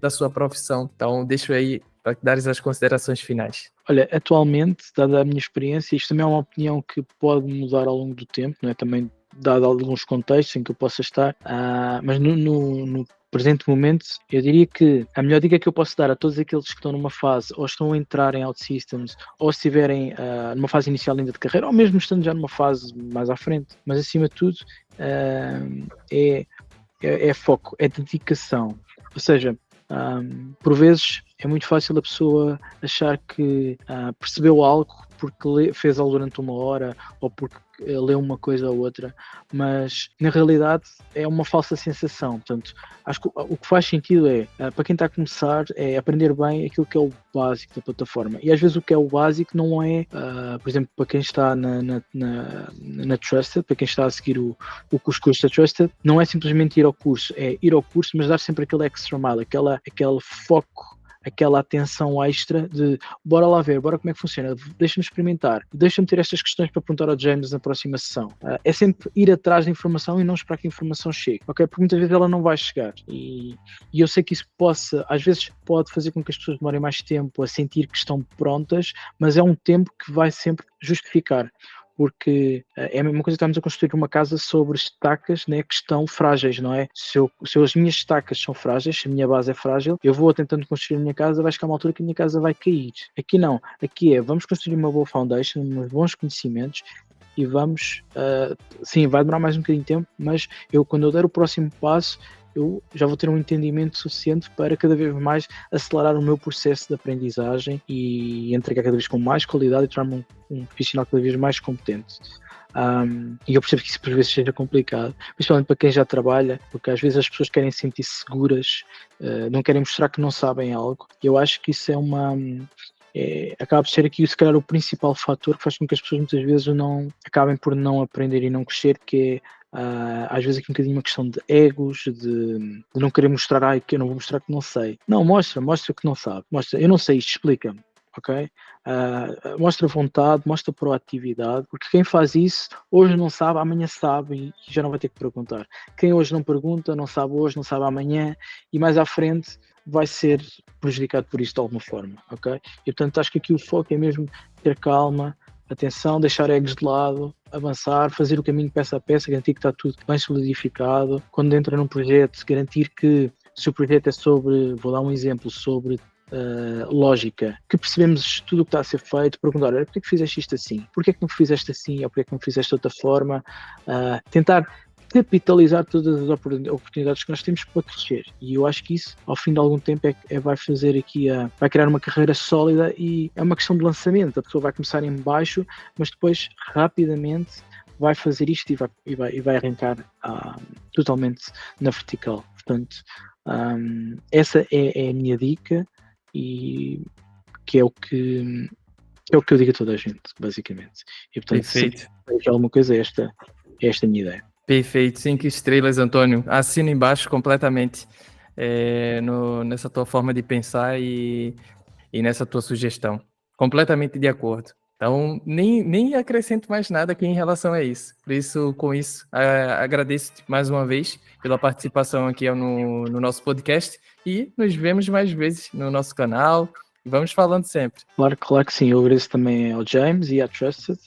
da sua profissão. Então, deixo aí para dares as considerações finais. Olha, atualmente, dada a minha experiência, isto também é uma opinião que pode mudar ao longo do tempo, não é? Também dado alguns contextos em que eu possa estar, mas no presente momento, eu diria que a melhor dica que eu posso dar a todos aqueles que estão numa fase, ou estão a entrar em OutSystems, ou se estiverem numa fase inicial ainda de carreira, ou mesmo estando já numa fase mais à frente, mas acima de tudo, é foco, é dedicação. Ou seja, por vezes é muito fácil a pessoa achar que percebeu algo porque fez algo durante uma hora ou porque leu uma coisa ou outra, mas na realidade é uma falsa sensação. Portanto, acho que o que faz sentido para quem está a começar, é aprender bem aquilo que é o básico da plataforma. E às vezes o que é o básico não é, por exemplo, para quem está na Trusted, para quem está a seguir os cursos da Trusted, não é simplesmente ir ao curso, é ir ao curso, mas dar sempre aquele extra mile, aquele foco, aquela atenção extra de bora lá ver, bora como é que funciona, deixa-me experimentar, deixa-me ter estas questões para perguntar ao James na próxima sessão. É sempre ir atrás da informação e não esperar que a informação chegue, ok? Porque muitas vezes ela não vai chegar e eu sei que isso às vezes pode fazer com que as pessoas demorem mais tempo a sentir que estão prontas, mas é um tempo que vai sempre justificar. Porque é a mesma coisa que estamos a construir uma casa sobre estacas, né, que estão frágeis, não é? Se as minhas estacas são frágeis, se a minha base é frágil, eu vou tentando construir a minha casa, vai chegar uma altura que a minha casa vai cair. Aqui não, aqui vamos construir uma boa foundation, uns bons conhecimentos, e vamos, sim, vai demorar mais um bocadinho de tempo, mas quando eu der o próximo passo, eu já vou ter um entendimento suficiente para cada vez mais acelerar o meu processo de aprendizagem e entregar cada vez com mais qualidade e tornar-me um profissional cada vez mais competente. E eu percebo que isso por vezes seja complicado, principalmente para quem já trabalha, porque às vezes as pessoas querem se sentir seguras, não querem mostrar que não sabem algo. Eu acho que isso acaba por ser aqui, se calhar, o principal fator que faz com que as pessoas muitas vezes acabem por não aprender e não crescer, que é às vezes aqui um bocadinho uma questão de egos, de não querer mostrar, que eu não vou mostrar que não sei. Não, mostra que não sabe. Mostra, eu não sei isto, explica-me. Ok? Mostra vontade, mostra proatividade, porque quem faz isso hoje não sabe, amanhã sabe e já não vai ter que perguntar. Quem hoje não pergunta, não sabe hoje, não sabe amanhã e mais à frente vai ser prejudicado por isto de alguma forma, ok? E portanto acho que aqui o foco é mesmo ter calma, atenção, deixar egos de lado, avançar, fazer o caminho peça a peça, garantir que está tudo bem solidificado. Quando entra num projeto, garantir que se o projeto é sobre, vou dar um exemplo, sobre lógica, que percebemos tudo o que está a ser feito, perguntar, olha, porquê que fizeste isto assim? Porquê que não fizeste assim? Ou porquê que não fizeste de outra forma? Tentar capitalizar todas as oportunidades que nós temos para crescer. E eu acho que isso, ao fim de algum tempo, vai fazer aqui, vai criar uma carreira sólida e é uma questão de lançamento. A pessoa vai começar em baixo, mas depois, rapidamente, vai fazer isto e vai arrancar totalmente na vertical. Portanto, essa é a minha dica e que é o que eu digo a toda a gente, basicamente. E portanto, Perfeito. se alguma coisa, esta é a minha ideia. Perfeito, 5 estrelas, Antônio. Assino embaixo completamente nessa tua forma de pensar e nessa tua sugestão. Completamente de acordo. Então, nem acrescento mais nada aqui em relação a isso. Por isso, com isso, agradeço-te mais uma vez pela participação aqui no nosso podcast e nos vemos mais vezes no nosso canal. Vamos falando sempre. Claro que sim. Eu agradeço também ao James e à Trusted.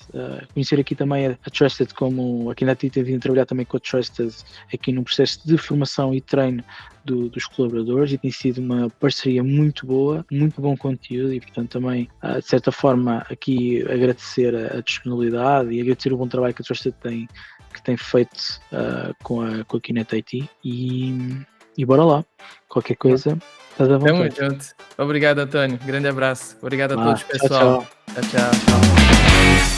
Conhecer aqui também a Trusted, como aqui na TITA vindo trabalhar também com a Trusted aqui num processo de formação e treino dos colaboradores e tem sido uma parceria muito boa, muito bom conteúdo e portanto também de certa forma aqui agradecer a disponibilidade e agradecer o bom trabalho que a Trusted tem feito com a Kinet IT e bora lá, qualquer coisa estás à vontade. Tamo junto. Obrigado, Antônio. Grande abraço. Obrigado a todos, pessoal. Tchau. Tchau.